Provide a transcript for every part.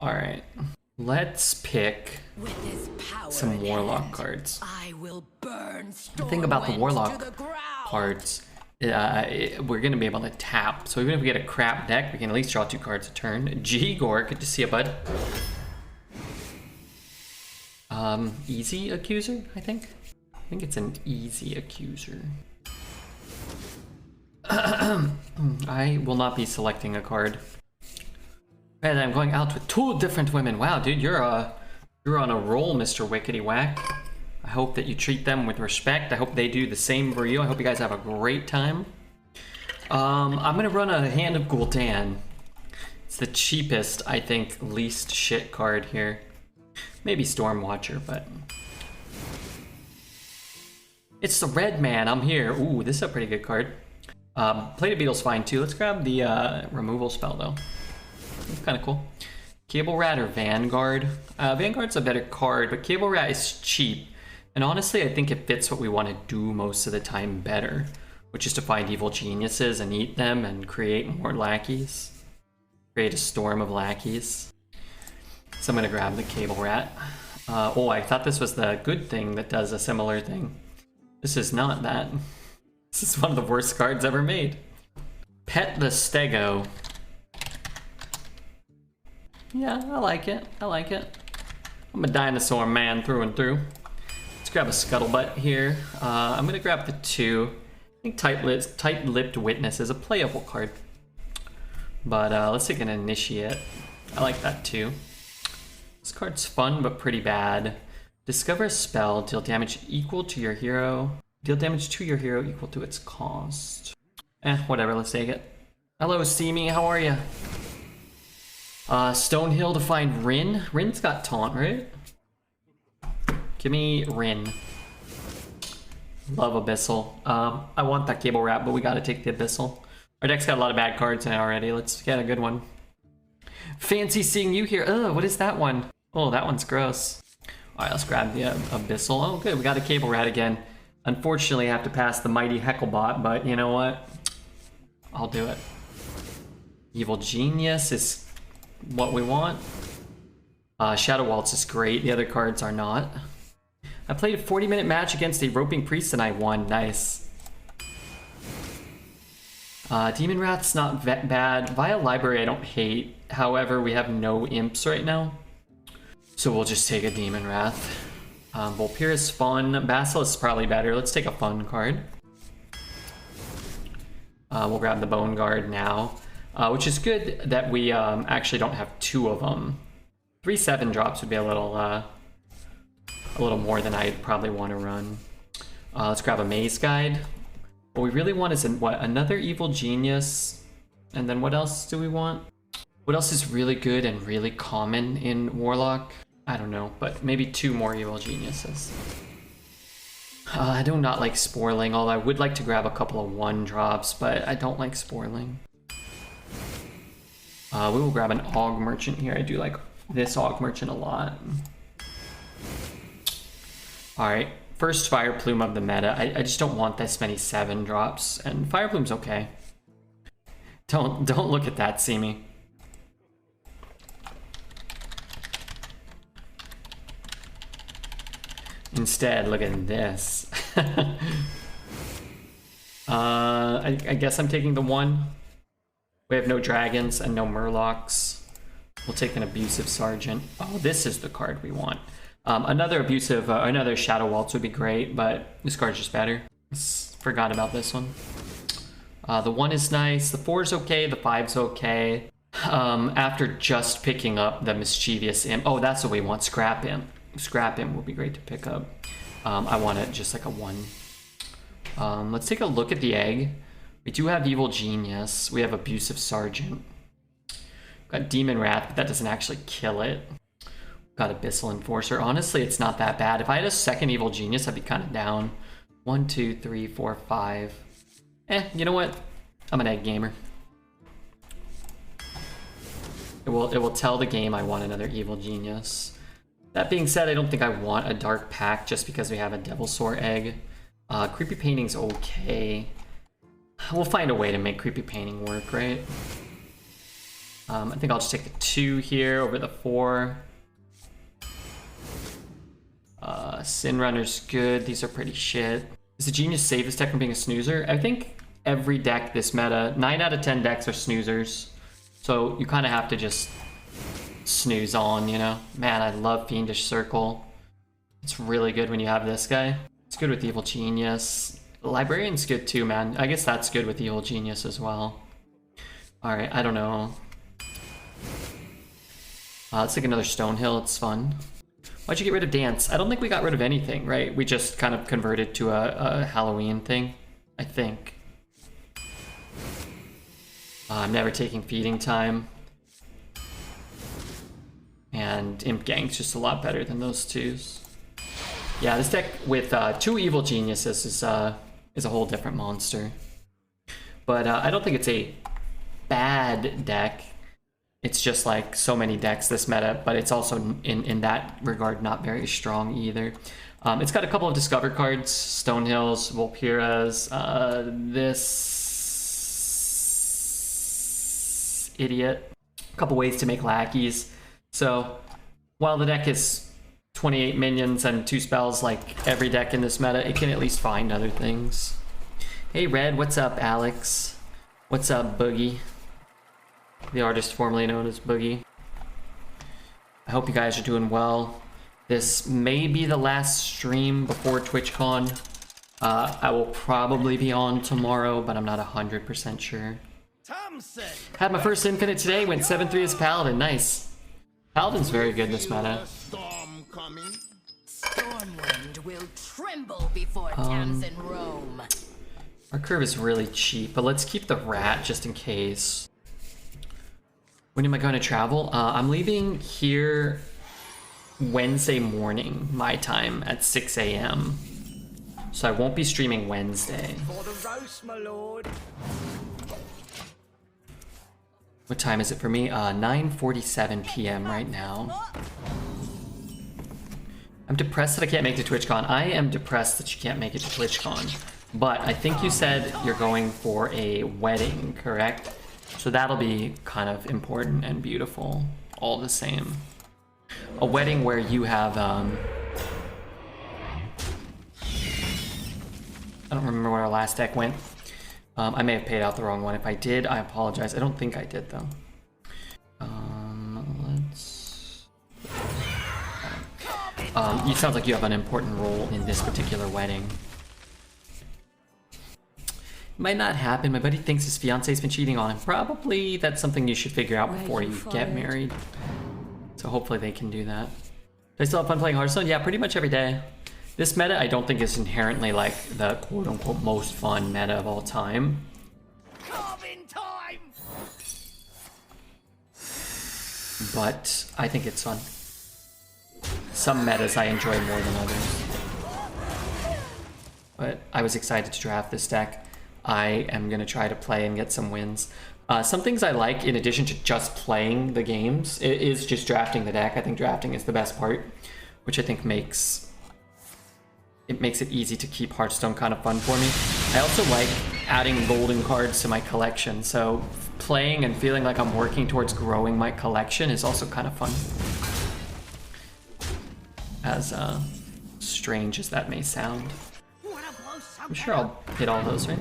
Alright. Let's pick some Warlock cards. The thing about the Warlock cards, we're going to be able to tap. So even if we get a crap deck, we can at least draw 2 cards a turn. G-Gore, good to see you, bud. Easy Accuser, I think. I think it's an Easy Accuser. I will not be selecting a card. And I'm going out with 2 different women. Wow, dude, you're on a roll, Mr. Wickety Whack. I hope that you treat them with respect. I hope they do the same for you. I hope you guys have a great time. I'm gonna run a Hand of Gul'dan. It's the cheapest, I think, least shit card here. Maybe Stormwatcher, but... It's the red man, I'm here. Ooh, this is a pretty good card. Plated Beetle's fine too. Let's grab the removal spell though. It's kind of cool. Cable Rat or Vanguard? Vanguard's a better card, but Cable Rat is cheap. And honestly, I think it fits what we want to do most of the time better, which is to find evil geniuses and eat them and create more lackeys. Create a storm of lackeys. So I'm going to grab the Cable Rat. Oh, I thought this was the good thing that does a similar thing. This is not that. This is one of the worst cards ever made. Pet the Stego. Yeah, I like it. I like it. I'm a dinosaur man through and through. Let's grab a Scuttlebutt here. I'm gonna grab the 2. I think Tight-Lipped Witness is a playable card. But let's take an Initiate. I like that too. This card's fun but pretty bad. Discover a spell, deal damage equal to your hero. Deal damage to your hero equal to its cost. Whatever, let's take it. Hello, Steamy, how are you? Stonehill to find Rin. Rin's got taunt, right? Give me Rin. Love Abyssal. I want that Cable Rat, but we gotta take the Abyssal. Our deck's got a lot of bad cards now already. Let's get a good one. Fancy seeing you here. Ugh, what is that one? Oh, that one's gross. Alright, let's grab the Abyssal. Oh, good, we got a Cable Rat again. Unfortunately, I have to pass the mighty Hecklebot, but you know what? I'll do it. Evil Genius is what we want. Shadow Waltz is great. The other cards are not. I played a 40-minute match against a Roping Priest and I won. Nice. Demon Wrath's not bad. Vile Library I don't hate. However, we have no imps right now. So we'll just take a Demon Wrath. Volpyr is fun. Basilisk is probably better. Let's take a fun card. We'll grab the Bone Guard now. Which is good that we actually don't have 2 of them. 3 7-drops would be a little more than I'd probably want to run. Let's grab a Maze Guide. What we really want is another Evil Genius. And then what else do we want? What else is really good and really common in Warlock? I don't know, but maybe 2 more Evil Geniuses. I do not like Sporling, although I would like to grab a couple of 1-drops, but I don't like Sporling. We will grab an Aug Merchant here. I do like this Aug Merchant a lot. Alright, first Fire Plume of the meta. I just don't want this many 7-drops, and Fire Plume's okay. Don't look at that, see me. Instead, look at this. I guess I'm taking the 1. We have no dragons and no murlocs. We'll take an Abusive Sergeant. Oh, this is the card we want. Another Shadow Waltz would be great, but this card's just better. Forgot about this one. The 1 is nice. The 4 is okay. The 5's okay. After just picking up the Mischievous Imp. Oh, that's what we want. Scrap Imp. Scrap Imp would be great to pick up. I want it just like a 1. Let's take a look at the egg. We do have Evil Genius. We have Abusive Sergeant. We've got Demon Wrath, but that doesn't actually kill it. We've got Abyssal Enforcer. Honestly, it's not that bad. If I had a second Evil Genius, I'd be kind of down. 1, 2, 3, 4, 5. You know what? I'm an egg gamer. It will tell the game I want another Evil Genius. That being said, I don't think I want a Dark Pact just because we have a Devilsaur egg. Creepy Painting's okay. We'll find a way to make Creepy Painting work, right? I think I'll just take the 2 here over the 4. Sin Runner's good. These are pretty shit. Is the Genius save this deck from being a snoozer? I think every deck this meta, 9 out of 10 decks are snoozers. So you kind of have to just snooze on, you know? Man, I love Fiendish Circle. It's really good when you have this guy. It's good with Evil Genius. Librarian's good too, man. I guess that's good with Evil Genius as well. Alright, I don't know. Let's take another Stonehill, it's fun. Why'd you get rid of Dance? I don't think we got rid of anything, right? We just kind of converted to a Halloween thing, I think. I'm never taking Feeding Time. And Imp Gang's just a lot better than those 2s. Yeah, this deck with 2 Evil Geniuses is a whole different monster. But I don't think it's a bad deck. It's just like so many decks this meta, but it's also in that regard not very strong either. It's got a couple of Discover cards, Stonehills, Volpiras, this idiot. A couple ways to make lackeys. So while the deck is 28 minions and 2 spells like every deck in this meta, it can at least find other things. Hey Red, what's up Alex? What's up Boogie? The artist formerly known as Boogie. I hope you guys are doing well. This may be the last stream before TwitchCon. I will probably be on tomorrow, but I'm not 100% sure. Had my first Infinite today, went 7-3 as Paladin, nice. Paladin's very good this meta. Stormwind will tremble before Thames in Rome. Our curve is really cheap, but let's keep the rat just in case. When am I going to travel? I'm leaving here Wednesday morning, my time, at 6 a.m. So I won't be streaming Wednesday. For the roast, my lord. What time is it for me? 9:47 p.m. right now. I'm depressed that I can't make it to TwitchCon. I am depressed that you can't make it to TwitchCon. But I think you said you're going for a wedding, correct? So that'll be kind of important and beautiful, all the same. A wedding where you have, I don't remember where our last deck went. I may have paid out the wrong one. If I did, I apologize. I don't think I did, though. It sounds like you have an important role in this particular wedding. Might not happen. My buddy thinks his fiance's been cheating on him. Probably that's something you should figure out before you get married. So hopefully they can do that. Do I still have fun playing Hearthstone? Yeah, pretty much every day. This meta I don't think is inherently like the quote-unquote most fun meta of all time. Carving time. But I think it's fun. Some metas I enjoy more than others. But I was excited to draft this deck. I am going to try to play and get some wins. Some things I like, in addition to just playing the games, is just drafting the deck. I think drafting is the best part, which I think makes it easy to keep Hearthstone kind of fun for me. I also like adding golden cards to my collection, so playing and feeling like I'm working towards growing my collection is also kind of fun. As strange as that may sound. I'm sure I'll hit all those, right?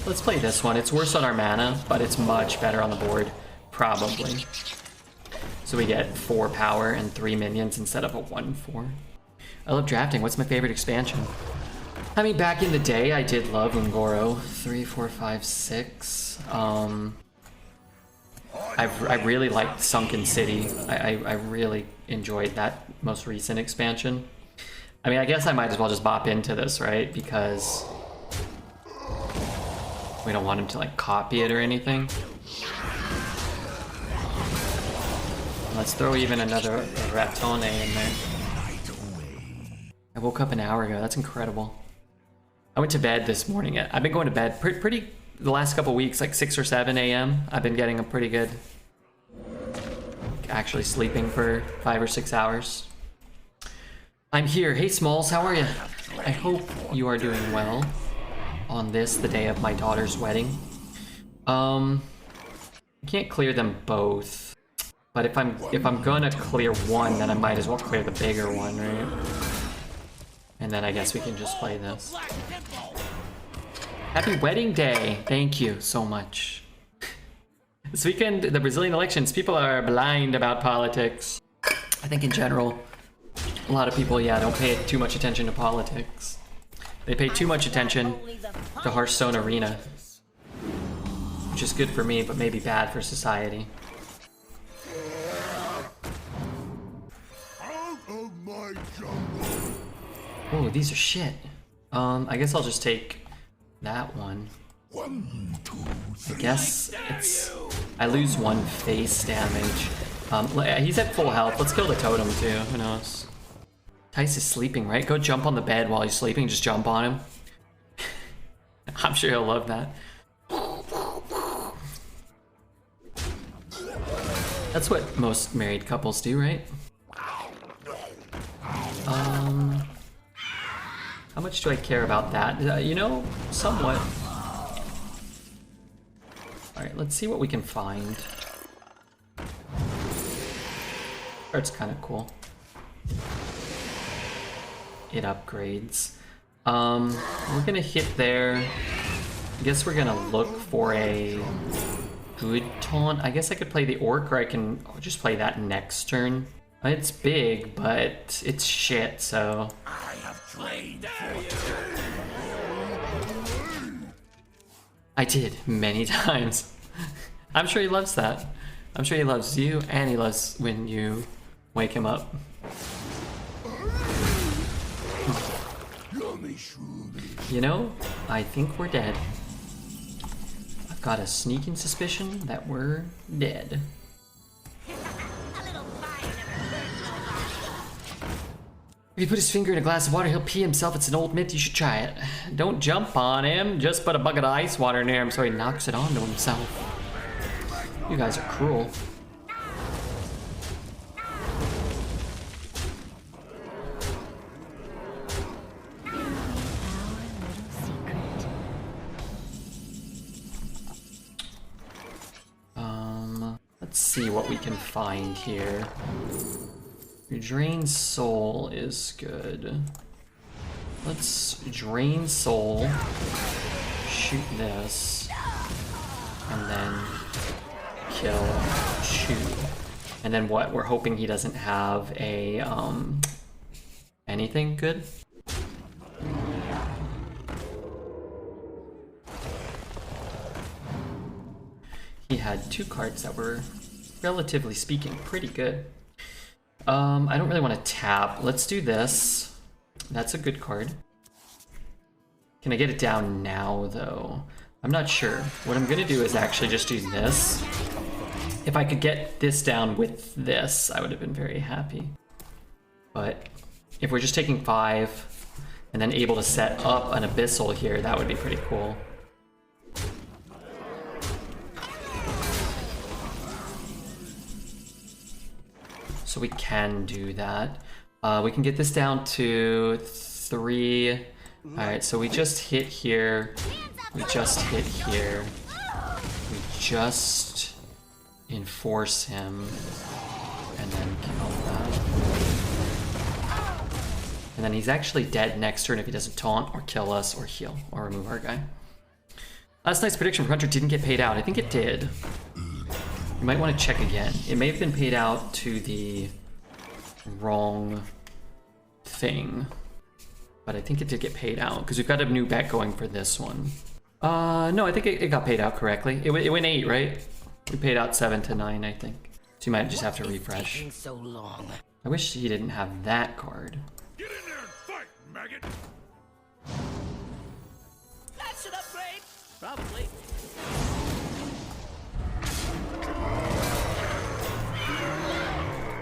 Let's play this one. It's worse on our mana, but it's much better on the board, probably. So we get 4 power and 3 minions instead of a 1/4. I love drafting. What's my favorite expansion? I mean, back in the day, I did love Ungoro. 3, 4, 5, 6. I really liked Sunken City. I really enjoyed that most recent expansion. I mean, I guess I might as well just bop into this, right? Because we don't want him to like copy it or anything. Let's throw even another Ratone in there. I woke up an hour ago. That's incredible. I went to bed this morning. I've been going to bed pretty the last couple weeks, like 6 or 7 a.m. I've been getting a pretty good, actually sleeping for 5 or 6 hours. I'm here. Hey Smalls, how are you? I hope you are doing well on this, the day of my daughter's wedding. I can't clear them both. But if I'm gonna clear one, then I might as well clear the bigger one, right? And then I guess we can just play this. Happy wedding day! Thank you so much. This weekend, the Brazilian elections, people are blind about politics. I think in general, a lot of people, yeah, don't pay too much attention to politics. They pay too much attention to Hearthstone Arena. Which is good for me, but maybe bad for society. Oh, these are shit. I guess I'll just take that one. I guess it's... I lose 1 face damage. He's at full health. Let's kill the totem too. Who knows? Tice is sleeping, right? Go jump on the bed while he's sleeping. Just jump on him. I'm sure he'll love that. That's what most married couples do, right? How much do I care about that? You know, somewhat. Alright, let's see what we can find. Art's kind of cool. It upgrades. We're gonna hit there. I guess we're gonna look for a good taunt. I guess I could play the orc, or I can just play that next turn. It's big, but it's shit, so... I have trained I did, many times. I'm sure he loves that. I'm sure he loves you, and he loves when you wake him up. You know, I think we're dead. I've got a sneaking suspicion that we're dead. If he put his finger in a glass of water, he'll pee himself. It's an old myth. You should try it. Don't jump on him. Just put a bucket of ice water near him so he knocks it onto himself. You guys are cruel. Let's see what we can find here. Drain Soul is good. Let's Drain Soul, shoot this, and then kill, shoot. And then what? We're hoping he doesn't have a, anything good? He had 2 cards that were, relatively speaking, pretty good. I don't really want to tap. Let's do this. That's a good card. Can I get it down now, though? I'm not sure. What I'm going to do is actually just do this. If I could get this down with this, I would have been very happy. But if we're just taking 5 and then able to set up an Abyssal here, that would be pretty cool. So we can do that. We can get this down to 3. Alright, so we just hit here. We just hit here. We just enforce him. And then kill that. And then he's actually dead next turn if he doesn't taunt or kill us or heal or remove our guy. Last night's prediction for Hunter didn't get paid out. I think it did. You might want to check again. It may have been paid out to the wrong thing. But I think it did get paid out, because we've got a new bet going for this one. No, I think it got paid out correctly. It went 8, right? We paid out 7 to 9, I think. So you might just have to refresh. so long. I wish he didn't have that card. Get in there and fight, maggot! That's an upgrade! Probably.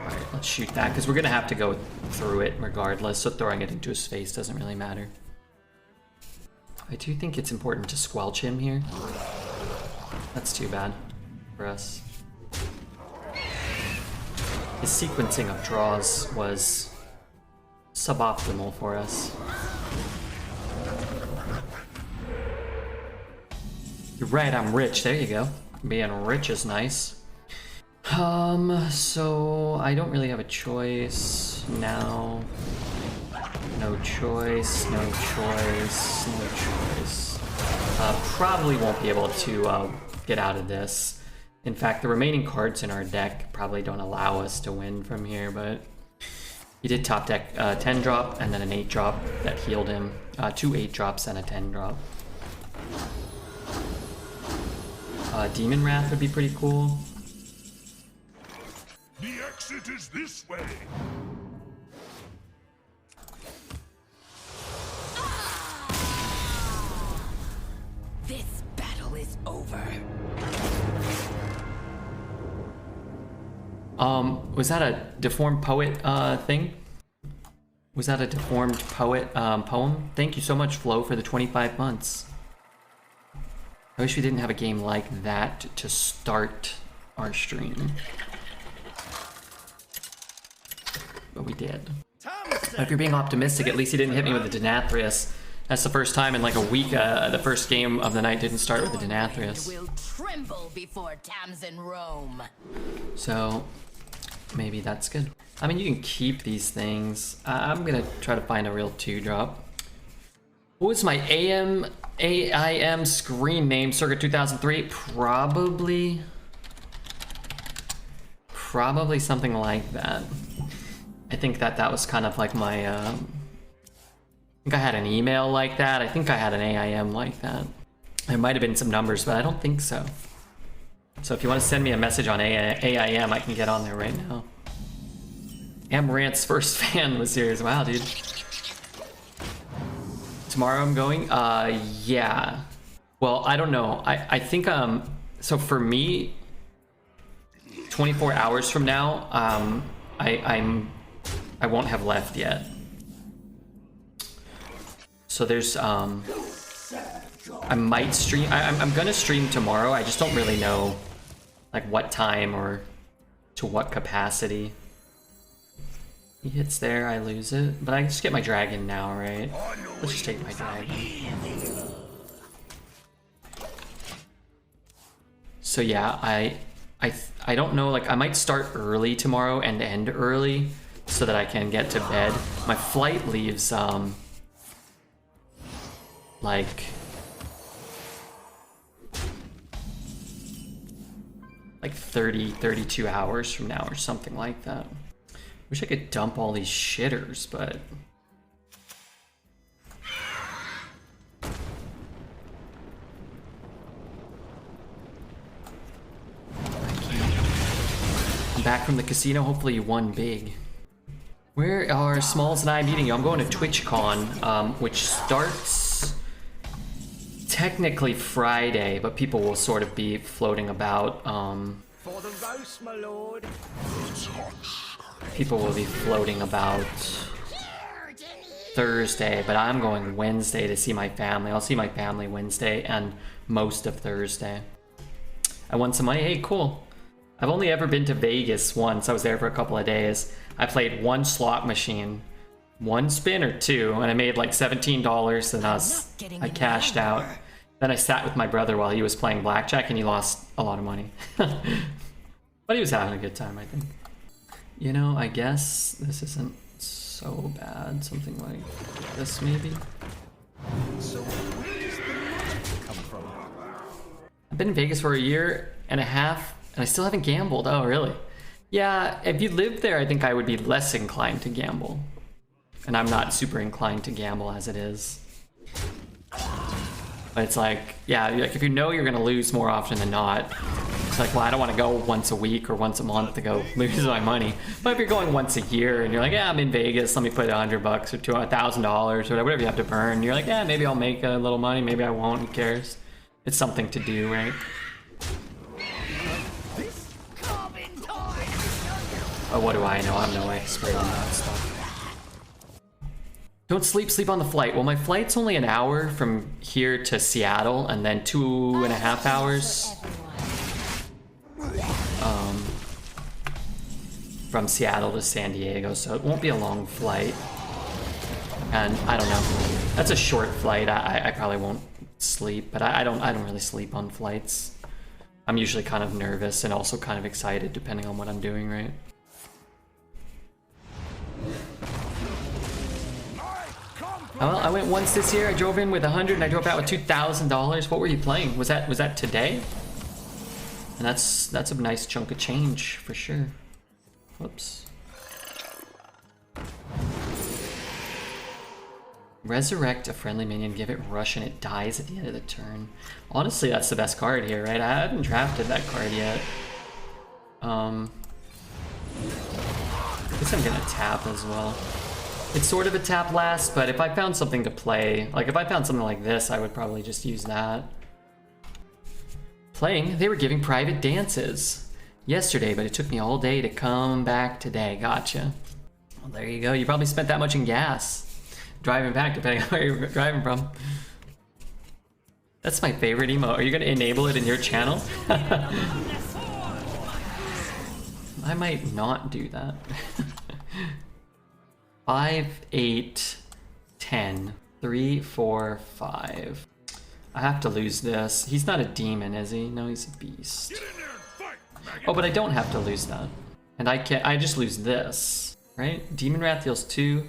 Alright, let's shoot that, because we're going to have to go through it regardless, so throwing it into his face doesn't really matter. I do think it's important to squelch him here. That's too bad for us. His sequencing of draws was suboptimal for us. You're right, I'm rich. There you go. Being rich is nice. So I don't really have a choice now. No choice, no choice, no choice. Probably won't be able to get out of this. In fact, the remaining cards in our deck probably don't allow us to win from here, but he did top deck 10 drop and then an 8 drop that healed him. 2 8 drops and a 10 drop. Demon Wrath would be pretty cool. The exit is this way. This battle is over. Was that a deformed poet thing? Was that a deformed poet poem? Thank you so much, Flo, for the 25 months. I wish we didn't have a game like that to start our stream. But we did. If you're being optimistic, at least he didn't hit me with the Denathrius. That's the first time in like a week the first game of the night didn't start with the Denathrius. Will tremble before Tamsin Rome. So maybe that's good. I mean, you can keep these things. I'm gonna try to find a real 2-drop. What was my AIM screen name circa 2003? Probably something like that. I think that was kind of like my, I think I had an email like that. I think I had an AIM like that. There might have been some numbers, but I don't think so. So if you want to send me a message on AIM, I can get on there right now. Amarant's first fan was serious. Wow, dude. Tomorrow I'm going? Yeah. Well, I don't know. I think, so for me, 24 hours from now, I won't have left yet. So there's, I might stream, I'm gonna stream tomorrow. I just don't really know, like, what time or to what capacity. He hits there, I lose it. But I can just get my dragon now, right? Let's just take my dragon. So yeah, I don't know, like I might start early tomorrow and end early so that I can get to bed. My flight leaves like 32 hours from now or something like that. Wish I could dump all these shitters, but I'm back from the casino. Hopefully you won big. Where are Smalls and I meeting you? I'm going to TwitchCon, which starts technically Friday, but people will sort of be floating about. For the roast, my lord. People will be floating about Thursday, but I'm going Wednesday to see my family. I'll see my family Wednesday and most of Thursday. I won some money. Hey, cool. I've only ever been to Vegas once. I was there for a couple of days. I played 1 slot machine, 1 spin or 2, and I made like $17, and I cashed out. Then I sat with my brother while he was playing blackjack, and he lost a lot of money. But he was having a good time, I think. You know, I guess this isn't so bad. Something like this, maybe. So where does the magic come from? I've been in Vegas for 1.5 years, and I still haven't gambled. Oh, really? Yeah, if you lived there, I think I would be less inclined to gamble. And I'm not super inclined to gamble as it is. But it's like, yeah, like if you know you're gonna lose more often than not, it's like, well, I don't want to go once a week or once a month to go lose my money. But if you're going once a year and you're like, yeah, I'm in Vegas, let me put $100 or $1,000 or whatever you have to burn, you're like, yeah, maybe I'll make a little money, maybe I won't, who cares? It's something to do, right? Oh, what do I know? I'm no expert on that stuff. Don't sleep on the flight. Well, my flight's only an hour from here to Seattle, and then 2.5 hours from Seattle to San Diego, so it won't be a long flight. And I don't know. That's a short flight. I probably won't sleep, but I don't really sleep on flights. I'm usually kind of nervous and also kind of excited depending on what I'm doing, right? Well, I went once this year. I drove in with 100 and I drove out with $2,000. What were you playing? Was that today? And that's a nice chunk of change for sure. Whoops. Resurrect a friendly minion, give it rush, and it dies at the end of the turn. Honestly, that's the best card here, right? I haven't drafted that card yet. I guess I'm gonna tap as well. It's sort of a tap last, but if I found something to play, like if I found something like this, I would probably just use that. Playing, they were giving private dances yesterday, but it took me all day to come back today. Gotcha. Well, there you go. You probably spent that much in gas driving back, depending on where you're driving from. That's my favorite emo. Are you going to enable it in your channel? I might not do that. 5, 8, 10, 3, 4, 5. I have to lose this. He's not a demon, is he? No, he's a beast. Oh, but I don't have to lose that. And I can't, I just lose this, right? Demon Wrath deals 2.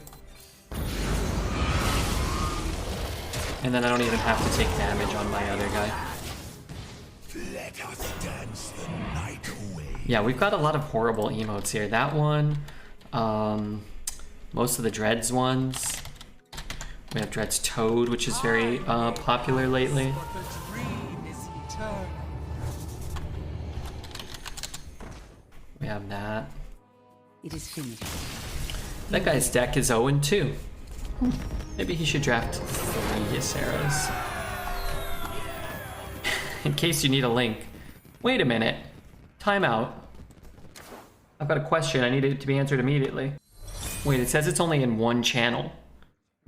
And then I don't even have to take damage on my other guy. Let us dance the night away. Yeah, we've got a lot of horrible emotes here. That one, most of the Dreads ones. We have Dreads Toad, which is very popular lately. But the dream is eternal. We have that. It is finished. That guy's deck is 0-2. Maybe he should draft 3 Ysera's. In case you need a link. Wait a minute. Time out. I've got a question. I need it to be answered immediately. Wait, it says it's only in one channel.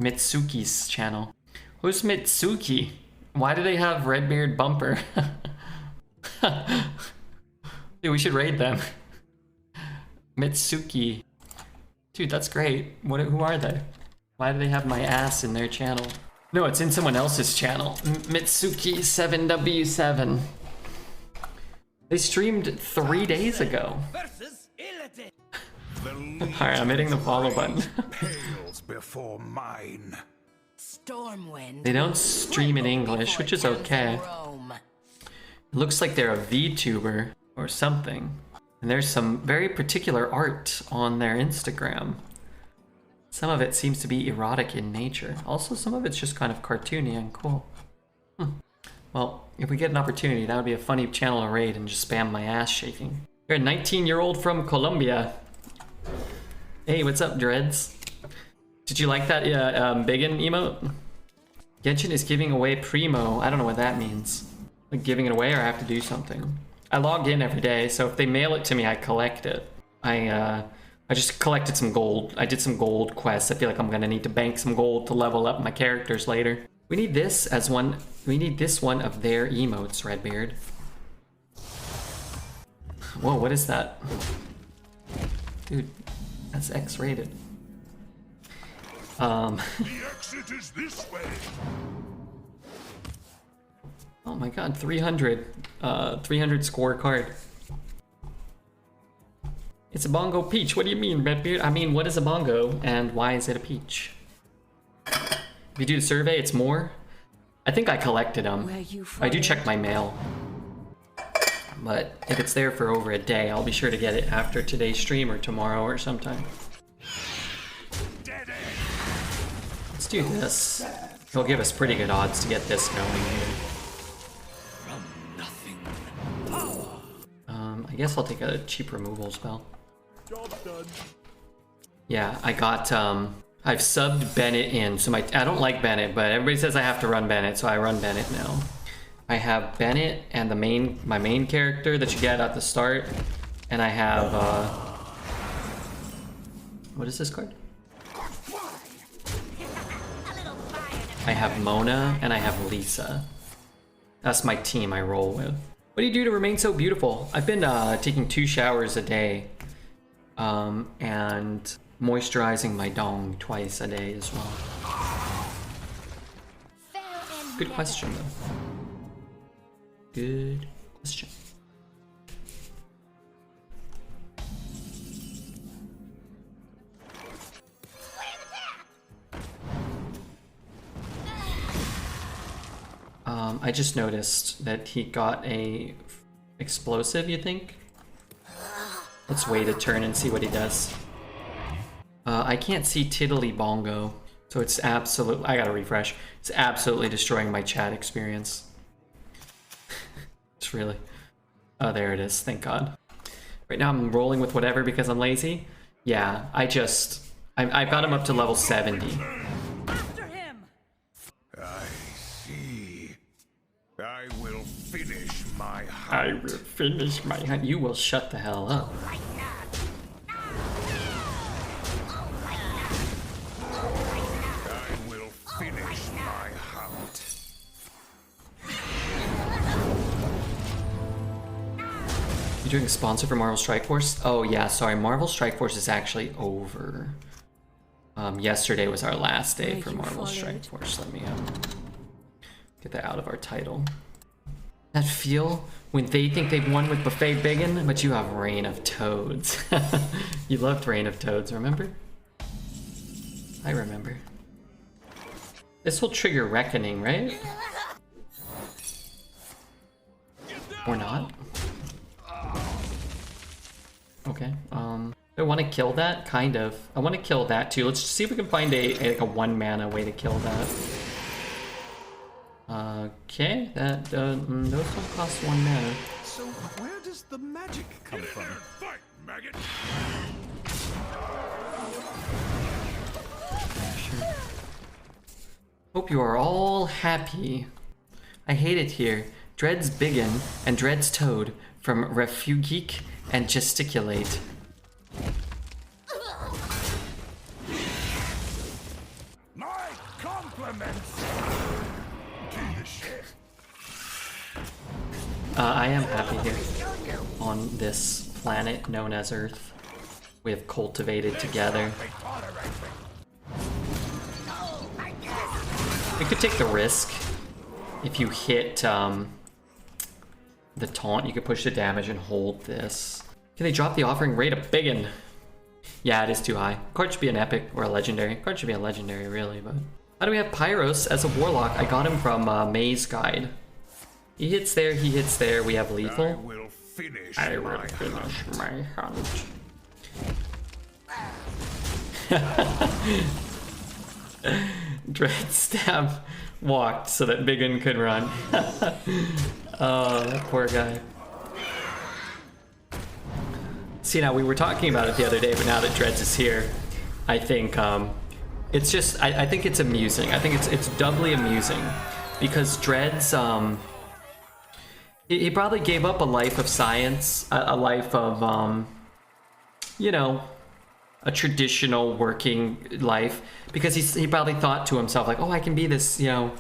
Mitsuki's channel. Who's Mitsuki? Why do they have Redbeard Bumper? Dude, we should raid them. Mitsuki. Dude, that's great. Who are they? Why do they have my ass in their channel? No, it's in someone else's channel. Mitsuki7W7. They streamed 3 days ago. Alright, I'm hitting the follow button. Pales before mine. Stormwind. They don't stream in English, which is okay. It looks like they're a VTuber or something. And there's some very particular art on their Instagram. Some of it seems to be erotic in nature. Also, some of it's just kind of cartoony and cool. Well, if we get an opportunity, that would be a funny channel to raid and just spam my ass shaking. You're a 19-year-old from Colombia. Hey, what's up, Dreads? Did you like that Biggin emote? Genshin is giving away Primo. I don't know what that means. Like giving it away or I have to do something? I log in every day, so if they mail it to me, I collect it. I just collected some gold. I did some gold quests. I feel like I'm gonna need to bank some gold to level up my characters later. We need this as one. We need this one of their emotes, Redbeard. Whoa, what is that? Dude, that's X-rated. The exit is this way. Oh my god, 300. 300 score card. It's a bongo peach. What do you mean, Redbeard? I mean, what is a bongo and why is it a peach? If you do the survey, it's more. I think I collected them. I do check my mail. But if it's there for over a day, I'll be sure to get it after today's stream or tomorrow or sometime. Let's do this. It'll give us pretty good odds to get this going here. I guess I'll take a cheap removal spell. Yeah, I got, I've subbed Bennett in, so I don't like Bennett, but everybody says I have to run Bennett, so I run Bennett now. I have Bennett and my main character that you get at the start, and I have, what is this card? I have Mona, and I have Lisa. That's my team I roll with. What do you do to remain so beautiful? I've been taking 2 showers a day, and moisturizing my dong twice a day as well. good question, though. Good question. I just noticed that he got a explosive, you think? Let's wait a turn and see what he does. I can't see Tiddly Bongo, so it's absolute. I gotta refresh. It's absolutely destroying my chat experience. It's really. Oh, there it is. Thank God. Right now I'm rolling with whatever because I'm lazy. Yeah, I got him up to level 70. After him. I see. I will finish my hunt. I will finish my hunt. You will shut the hell up. I will finish my hunt. You doing a sponsor for Marvel Strike Force? Oh yeah, sorry. Marvel Strike Force is actually over. Yesterday was our last day for Marvel Strike Force. Let me get that out of our title. That feel when they think they've won with Buffet Biggin, but you have Reign of Toads. You loved Reign of Toads, remember? I remember. This will trigger Reckoning, right? Or not? Okay, I want to kill that, kind of. I want to kill that too. Let's see if we can find like a 1 mana way to kill that. Okay, that those don't cost 1 mana. So where does the magic come from? Fight, maggot! Sure. Hope you are all happy. I hate it here. Dreads Biggin and Dreads Toad from Refugeek and Gesticulate. My compliments! I am happy here on this planet known as Earth. We have cultivated together. We could take the risk. If you hit the taunt, you could push the damage and hold this. Can they drop the offering rate of Biggin? Yeah, it is too high. Card should be an epic or a legendary. Card should be a legendary, really, but... How do we have Pyros as a Warlock? I got him from May's Guide. He hits there, he hits there. We have lethal. I will finish my hunt. Dread Stab walked so that Biggin could run. Oh, that poor guy. See, now we were talking about it the other day, but now that Dreads is here, I think it's just, I think it's amusing. I think it's doubly amusing because Dreads, he probably gave up a life of science, a life of, you know, a traditional working life, because he probably thought to himself like, oh, I can be this, you know,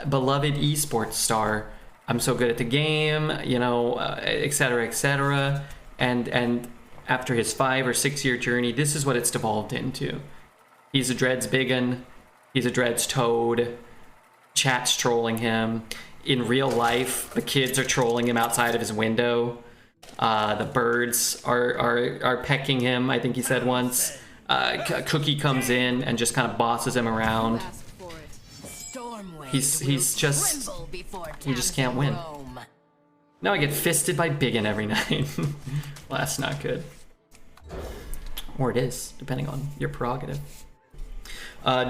beloved esports star. I'm so good at the game, you know, etc., etc. And after his 5 or 6 year journey, this is what it's devolved into. He's a Dreads Biggin, he's a Dreads Toad, chat's trolling him. In real life, the kids are trolling him outside of his window. The birds are pecking him, I think he said once. Cookie comes in and just kind of bosses him around. He's just, he just can't win. Now I get fisted by Biggin every night. Well, that's not good. Or it is, depending on your prerogative.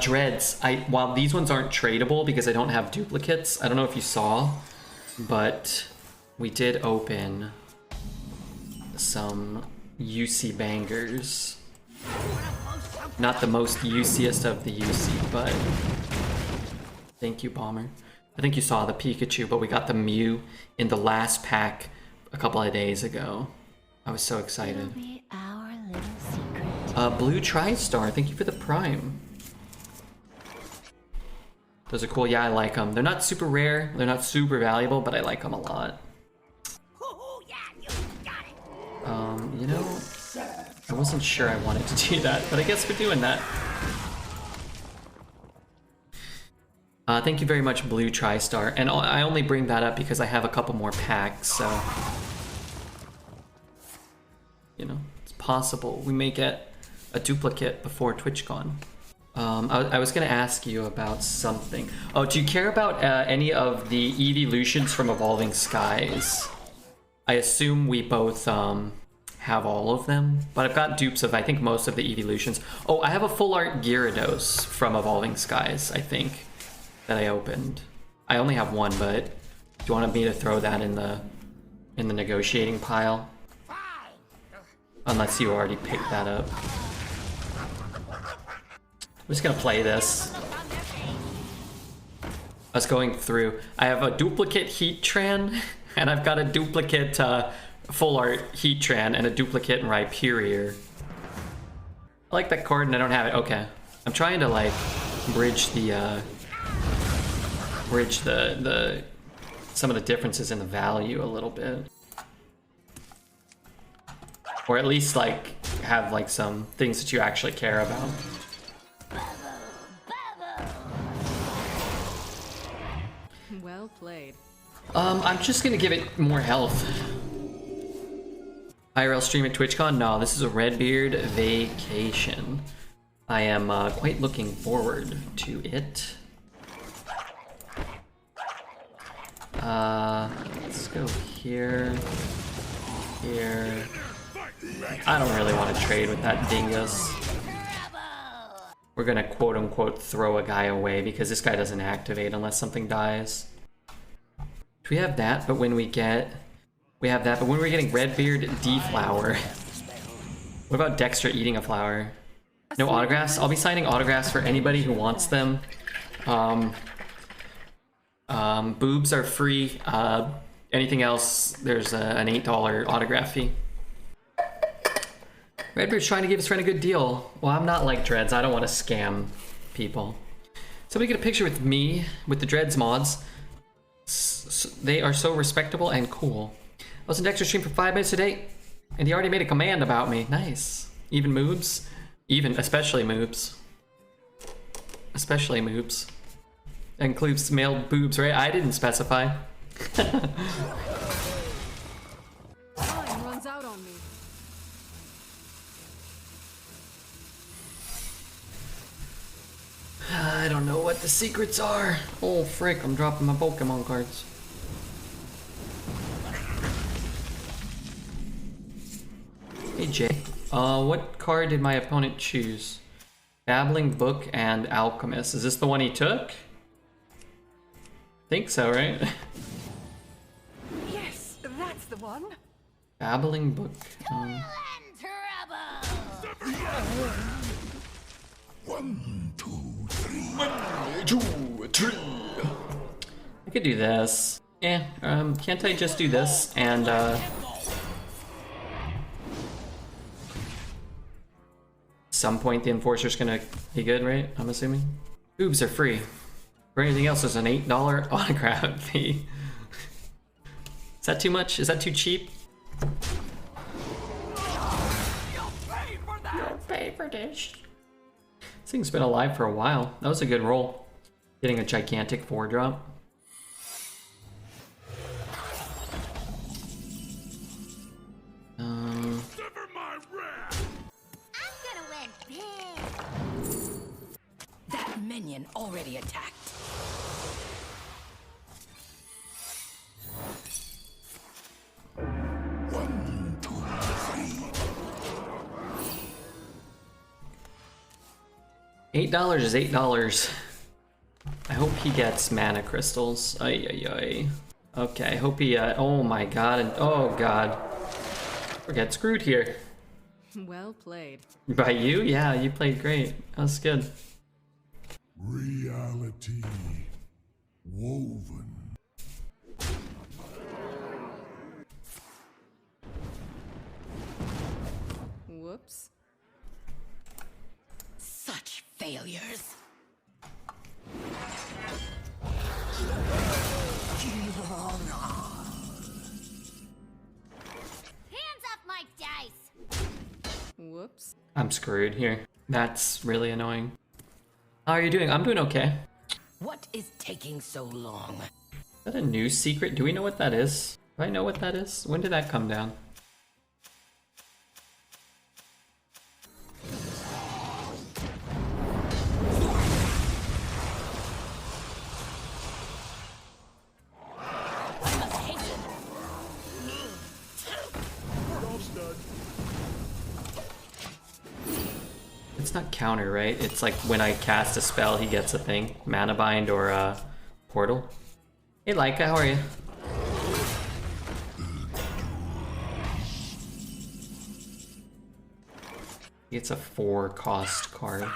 Dreads, while these ones aren't tradable because I don't have duplicates, I don't know if you saw, but we did open some UC bangers. Not the most UCest of the UC, but thank you, Bomber. I think you saw the Pikachu, but we got the Mew in the last pack a couple of days ago. I was so excited. Blue TriStar, thank you for the Prime. Those are cool. Yeah, I like them. They're not super rare. They're not super valuable, but I like them a lot. You know, I wasn't sure I wanted to do that, but I guess we're doing that. Thank you very much, Blue TriStar. And I only bring that up because I have a couple more packs, so... You know, it's possible we may get a duplicate before TwitchCon. I was going to ask you about something. Oh, do you care about any of the evolutions from Evolving Skies? I assume we both have all of them, but I've got dupes of, I think, most of the evolutions. Oh, I have a full art Gyarados from Evolving Skies, I think, that I opened. I only have one, but do you want me to throw that in the negotiating pile? Unless you already picked that up. I'm just gonna play this. I was going through. I have a duplicate Heatran, and I've got a duplicate full art Heatran and a duplicate Rhyperior. I like that card and I don't have it. Okay. I'm trying to like bridge the some of the differences in the value a little bit. Or at least like have like some things that you actually care about. Well played. I'm just gonna give it more health. IRL stream at TwitchCon? No, this is a Redbeard vacation. I am quite looking forward to it. Let's go here, here. I don't really want to trade with that dingus. We're gonna quote unquote throw a guy away because this guy doesn't activate unless something dies. Do we have that? But when we get... We have that, but when we're getting Redbeard deflower. What about Dexter eating a flower? No autographs? I'll be signing autographs for anybody who wants them. Boobs are free. Anything else, there's an $8 autograph fee. Redbeard's trying to give his friend a good deal. Well, I'm not like Dreads. I don't want to scam people. Somebody get a picture with me with the Dreads mods. They are so respectable and cool. I was in Dexter's stream for 5 minutes today, and he already made a command about me. Nice. Even moobs? Especially moobs. Especially moobs. That includes male boobs, right? I didn't specify. Time runs out on me. I don't know what the secrets are. Oh, frick, I'm dropping my Pokemon cards. Hey, Jay. What card did my opponent choose? Babbling Book and Alchemist. Is this the one he took? Think so, right? Yes, that's the one. Babbling Book. One, two, three. 1, 2, 3. I could do this. Yeah, can't I just do this and some point the Enforcer's gonna be good, right? I'm assuming. Boobs are free. For anything else, there's an $8 autograph fee. Is that too much? Is that too cheap? You'll pay for this. This thing's been alive for a while. That was a good roll. Getting a gigantic 4-drop. That minion already attacked. One, two, three. $8 is $8. I hope he gets mana crystals. Ay, ay, ay. Okay, I hope he, oh my god, and oh god. We're getting screwed here. Well played. By you? Yeah, you played great. That was good. Reality woven. Whoops. Such failures. Hands off my dice. Whoops. I'm screwed here. That's really annoying. How are you doing? I'm doing okay. What is taking so long? Is that a new secret? Do we know what that is? Do I know what that is? When did that come down? It's not counter, right? It's like when I cast a spell, he gets a thing. Mana Bind or Portal. Hey Laika, how are you? It's a 4-cost card. Burn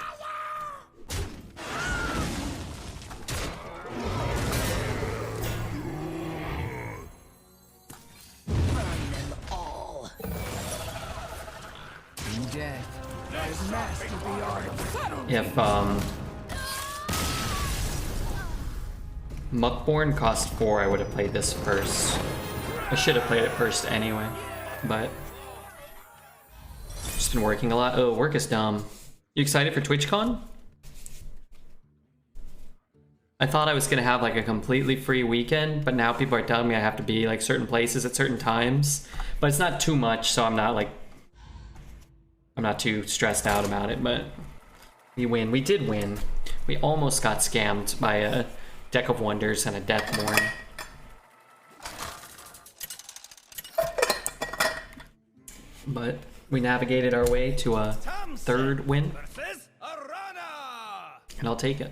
them all. Death. There's master beyond. If Muckborn cost 4, I would have played this first. I should have played it first anyway, but just been working a lot. Oh, work is dumb. You excited for TwitchCon? I thought I was gonna have like a completely free weekend, but now people are telling me I have to be like certain places at certain times. But it's not too much, so I'm not too stressed out about it. But we win. We did win. We almost got scammed by a Deck of Wonders and a Deathborn. But we navigated our way to a third win, and I'll take it.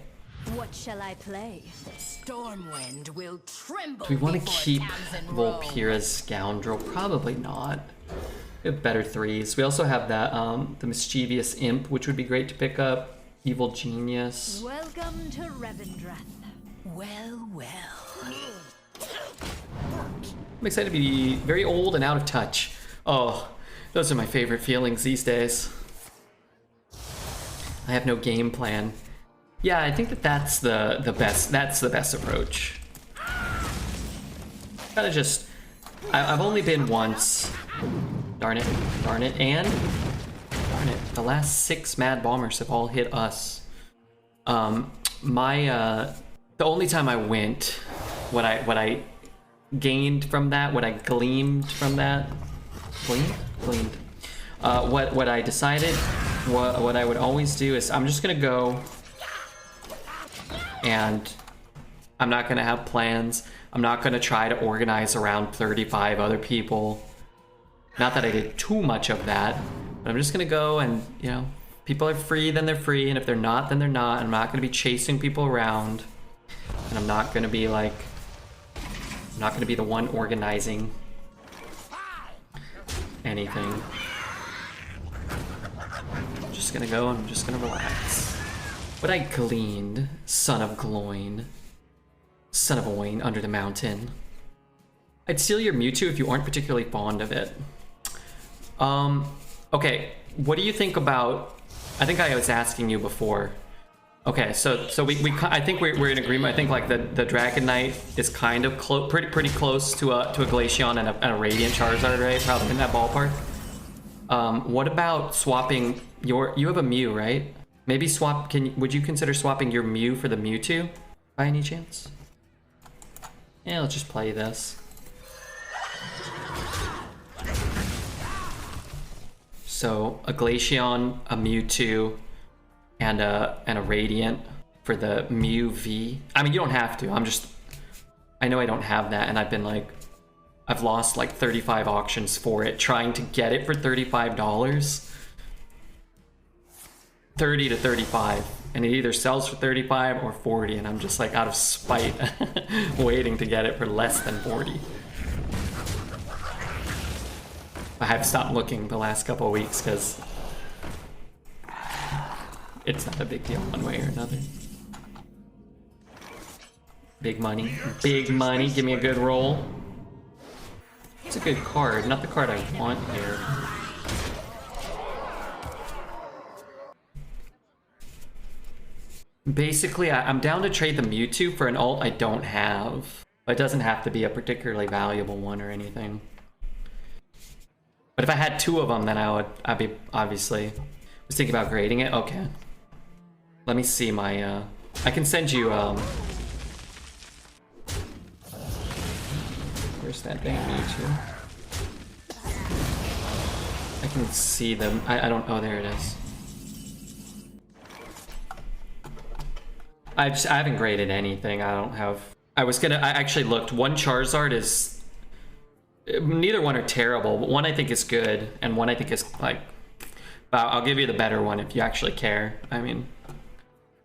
What shall I play? Stormwind will tremble. Do we want to before keep Tamsin Roll. Volpira's Scoundrel? Probably not. We have better 3s. We also have that, the Mischievous Imp, which would be great to pick up. Evil Genius. Welcome to Revendreth. Well, well. I'm excited to be very old and out of touch. Oh, those are my favorite feelings these days. I have no game plan. Yeah, I think that's the best. That's the best approach. Kind of just. I've only been once. Darn it! Darn it! And darn it! The last 6 Mad Bombers have all hit us. The only time I went, what I gained from that, what I gleamed from that, gleamed. What I decided, what I would always do is I'm just gonna go, and I'm not gonna have plans. I'm not gonna try to organize around 35 other people. Not that I did too much of that, but I'm just gonna go and, you know, people are free, then they're free, and if they're not, then they're not. I'm not gonna be chasing people around, and I'm not gonna be like, I'm not gonna be the one organizing anything. I'm just gonna go and I'm just gonna relax. What I gleaned, son of Gloin, son of Oin under the mountain. I'd steal your Mewtwo if you aren't particularly fond of it. Okay, what do you think about, I think I was asking you before. Okay, so I think we're in agreement. I think like the Dragon Knight is kind of pretty close to a Glaceon and a Radiant Charizard, right? Probably in that ballpark. What about swapping you have a Mew, right? Maybe would you consider swapping your Mew for the Mewtwo by any chance? Yeah, let's just play this. So a Glaceon, a Mewtwo, and a Radiant for the Mew V. I mean, you don't have to. I know I don't have that, and I've lost like 35 auctions for it, trying to get it for $35. 30 to 35, and it either sells for 35 or 40, and I'm just like out of spite waiting to get it for less than 40. I have stopped looking the last couple of weeks because it's not a big deal one way or another. Big money, give me a good roll. It's a good card, not the card I want here. Basically, I'm down to trade the Mewtwo for an ult I don't have. It doesn't have to be a particularly valuable one or anything. But if I had 2 of them, then I'd be obviously. I was thinking about grading it. Okay. Let me see my. I can send you Where's that dang Mewtwo? I can see them. I don't. Oh, there it is. I haven't graded anything. I don't have. I actually looked. One Charizard is. Neither one are terrible, but one I think is good, and one I think is like. I'll give you the better one if you actually care. I mean,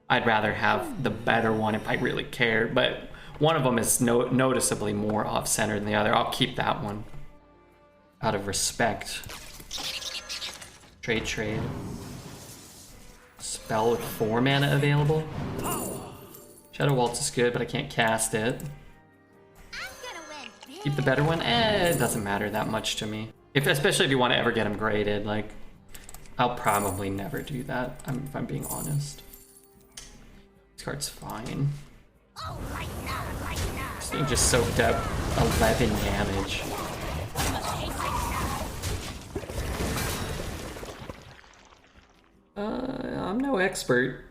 I'd rather have the better one if I really care, but one of them is noticeably more off-center than the other. I'll keep that one out of respect. Trade. Spell with 4 mana available. Shadow Waltz is good, but I can't cast it. Keep the better one? It doesn't matter that much to me. Especially if you want to ever get them graded, like, I'll probably never do that, if I'm being honest. This card's fine. This thing just soaked up 11 damage. I'm no expert.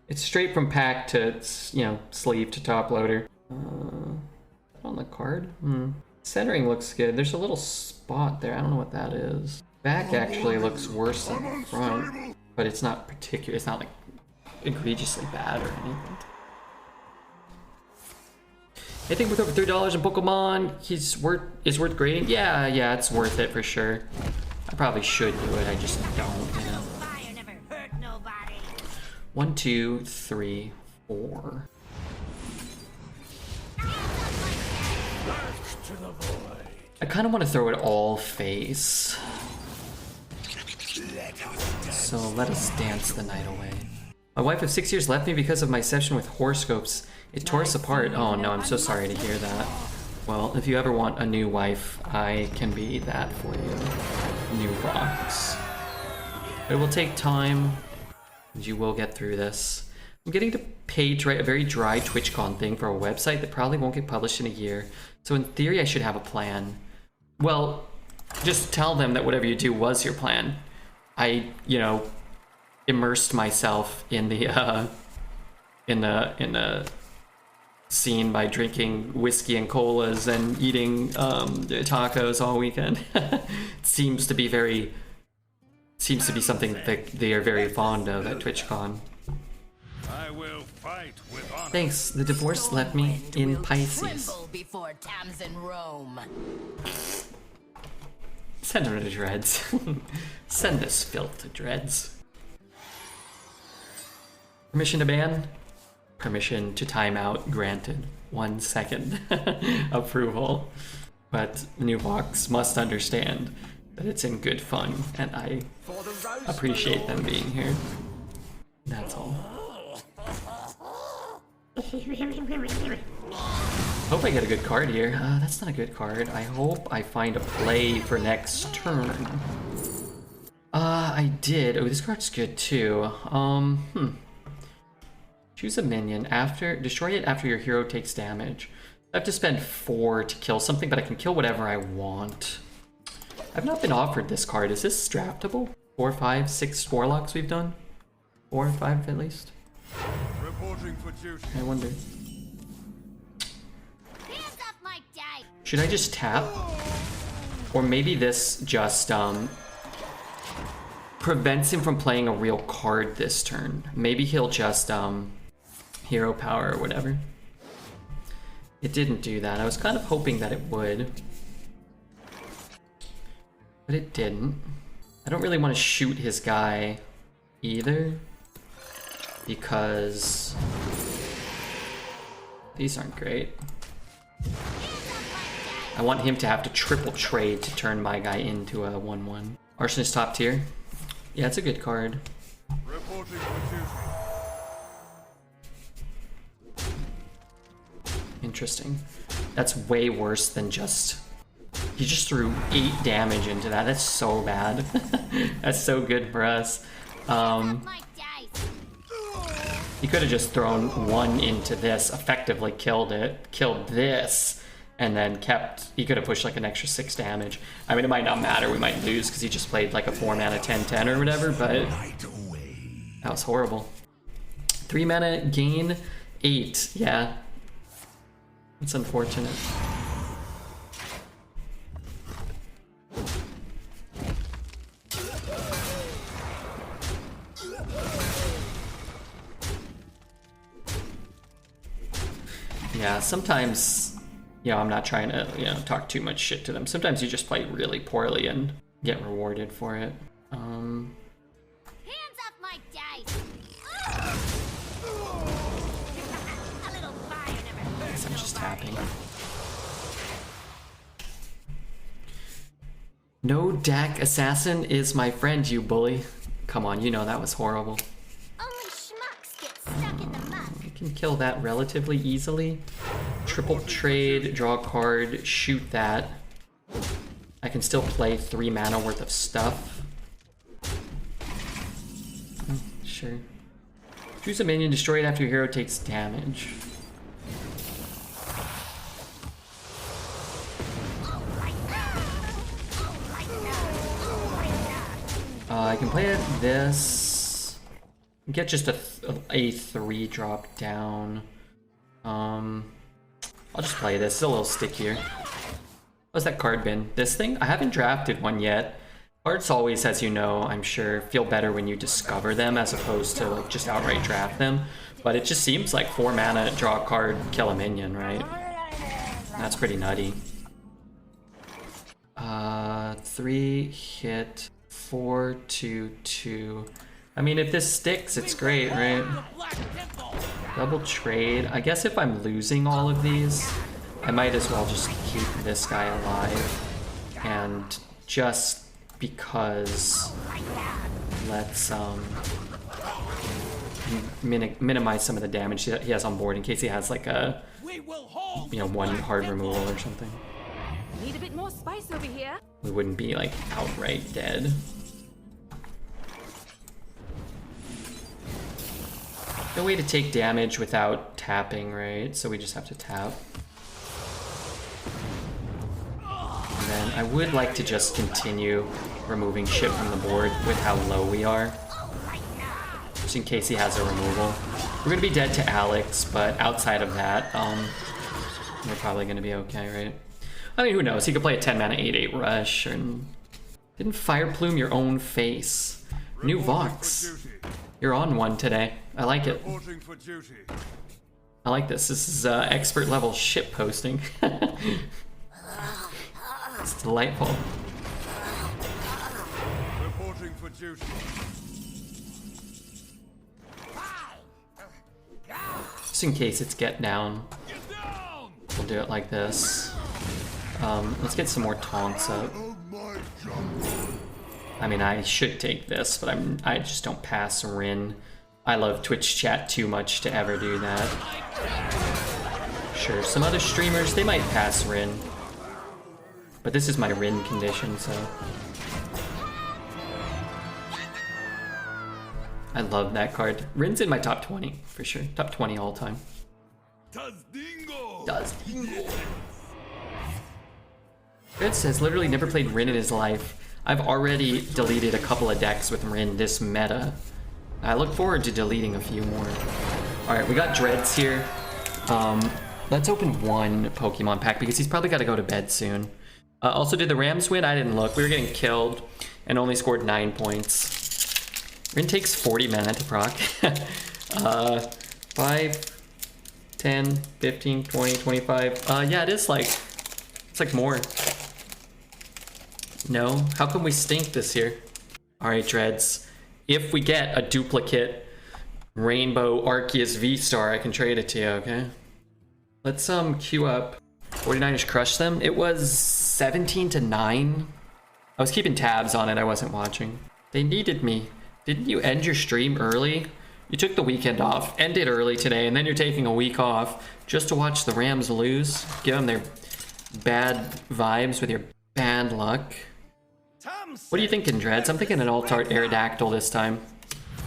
It's straight from pack to, sleeve to top loader. On the card? Centering looks good. There's a little spot there. I don't know what that is. Back actually looks worse than the front, but it's not particular. It's not like egregiously bad or anything. I think with over $3 in Pokemon, is worth grading. Yeah, it's worth it for sure. I probably should do it. I just don't. You know. 1, 2, 3, 4. I kind of want to throw it all face. So let us dance the night away. My wife of 6 years left me because of my session with horoscopes. It tore us apart. Oh no, I'm so sorry to hear that. Well, if you ever want a new wife, I can be that for you. New box. But it will take time, and you will get through this. I'm getting paid to write a very dry TwitchCon thing for a website that probably won't get published in a year. So in theory, I should have a plan. Well, just tell them that whatever you do was your plan. I, immersed myself in the scene by drinking whiskey and colas and eating tacos all weekend. It seems to be something that they are very fond of at TwitchCon. I will fight with honor. Thanks. The divorce left me in Pisces. Before Tamsin Rome. Send her to Dreads. Send this filth to Dreads. Permission to ban? Permission to timeout granted. 1 second. Approval. But the new box must understand that it's in good fun, and I appreciate them being here. That's all. Hope I get a good card here. That's not a good card. I hope I find a play for next turn. I did. Oh, this card's good too. Choose a minion. Destroy it after your hero takes damage. I have to spend 4 to kill something, but I can kill whatever I want. I've not been offered this card. Is this draftable? 4, 5, 6 Warlocks we've done? 4 or 5 at least? Reporting for duty. I wonder. Hands off my dice. Should I just tap? Or maybe this just prevents him from playing a real card this turn. Maybe he'll just hero power or whatever. It didn't do that. I was kind of hoping that it would. But it didn't. I don't really want to shoot his guy either, because these aren't great. I want him to have to triple trade to turn my guy into a 1/1. Arsonist top tier. Yeah, it's a good card. Reporting for duty. Interesting. That's way worse than just... He just threw 8 damage into that. That's so bad. That's so good for us. He could have just thrown 1 into this, effectively killed it, killed this, and then he could have pushed like an extra 6 damage. I mean, it might not matter, we might lose because he just played like a 4 mana 10/10 or whatever, but that was horrible. 3 mana, gain 8, yeah. It's unfortunate. Yeah, sometimes, you know, I'm not trying to, you know, talk too much shit to them. Sometimes you just play really poorly and get rewarded for it. Hands off my dice! A little fire never hurts I'm just tapping. No Dak Assassin is my friend, you bully. Come on, you know that was horrible. Only schmucks get stuck in the muck. I can kill that relatively easily. Triple trade, draw a card, shoot that. I can still play 3 mana worth of stuff. Sure. Choose a minion, destroy it after your hero takes damage. I can play it this. Get just a 3 drop down. I'll just play this. It's a little stickier. What's that card been? This thing? I haven't drafted one yet. Cards always, as you know, I'm sure, feel better when you discover them as opposed to like just outright draft them. But it just seems like 4 mana, draw a card, kill a minion, right? That's pretty nutty. 3 hit, 4, 2, 2. I mean, if this sticks, it's great, right? Double trade. I guess if I'm losing all of these, I might as well just keep this guy alive. And just because, let's minimize some of the damage he has on board in case he has like a, you know, 1 hard removal or something. Need a bit more spice over here. We wouldn't be like outright dead. No way to take damage without tapping, right? So we just have to tap. And then I would like to just continue removing shit from the board with how low we are. Just in case he has a removal. We're gonna be dead to Alex, but outside of that, we're probably gonna be okay, right? I mean, who knows? He could play a 10 mana 8/8 rush, and didn't fire plume your own face. New Vox. You're on one today. I like it. I like this. This is expert level shit posting. It's delightful. Reporting for duty. Just in case it's get down. We'll do it like this. Let's get some more taunts up. I mean, I should take this, but I just don't pass Rin. I love Twitch chat too much to ever do that. Sure, some other streamers, they might pass Rin. But this is my Rin condition, so. I love that card. Rin's in my top 20, for sure. Top 20 all time. Does dingo? Does dingo. Fritz has literally never played Rin in his life. I've already deleted a couple of decks with Rin this meta. I look forward to deleting a few more. Alright, we got Dreads here. Let's open one Pokemon pack because he's probably got to go to bed soon. Also, did the Rams win? I didn't look. We were getting killed and only scored 9 points. Rin takes 40 mana to proc. 5, 10, 15, 20, 25. Yeah, it is like, it's like more. No? How come we stink this year? Alright, Dreads. If we get a duplicate Rainbow Arceus V-Star, I can trade it to you, okay? Let's queue up. 49ers crushed them. It was 17-9. I was keeping tabs on it, I wasn't watching. They needed me. Didn't you end your stream early? You took the weekend off, ended early today, and then you're taking a week off just to watch the Rams lose? Give them their bad vibes with your bad luck. What are you thinking, Dreads? I'm thinking an Altart Aerodactyl this time.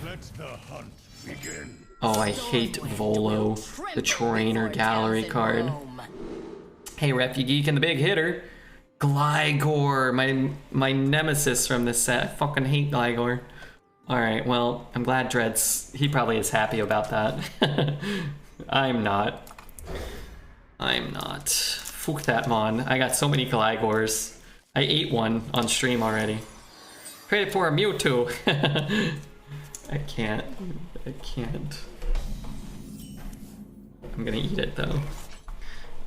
Let the hunt begin. Oh, I hate Volo, the trainer gallery card. Hey, Refugeek and the big hitter. Glygor, my nemesis from this set. I fucking hate Glygor. Alright, well, I'm glad Dreads, he probably is happy about that. I'm not. Fuck that, mon. I got so many Glygors. I ate one on stream already. Trade for a Mewtwo. I can't. I'm gonna eat it though.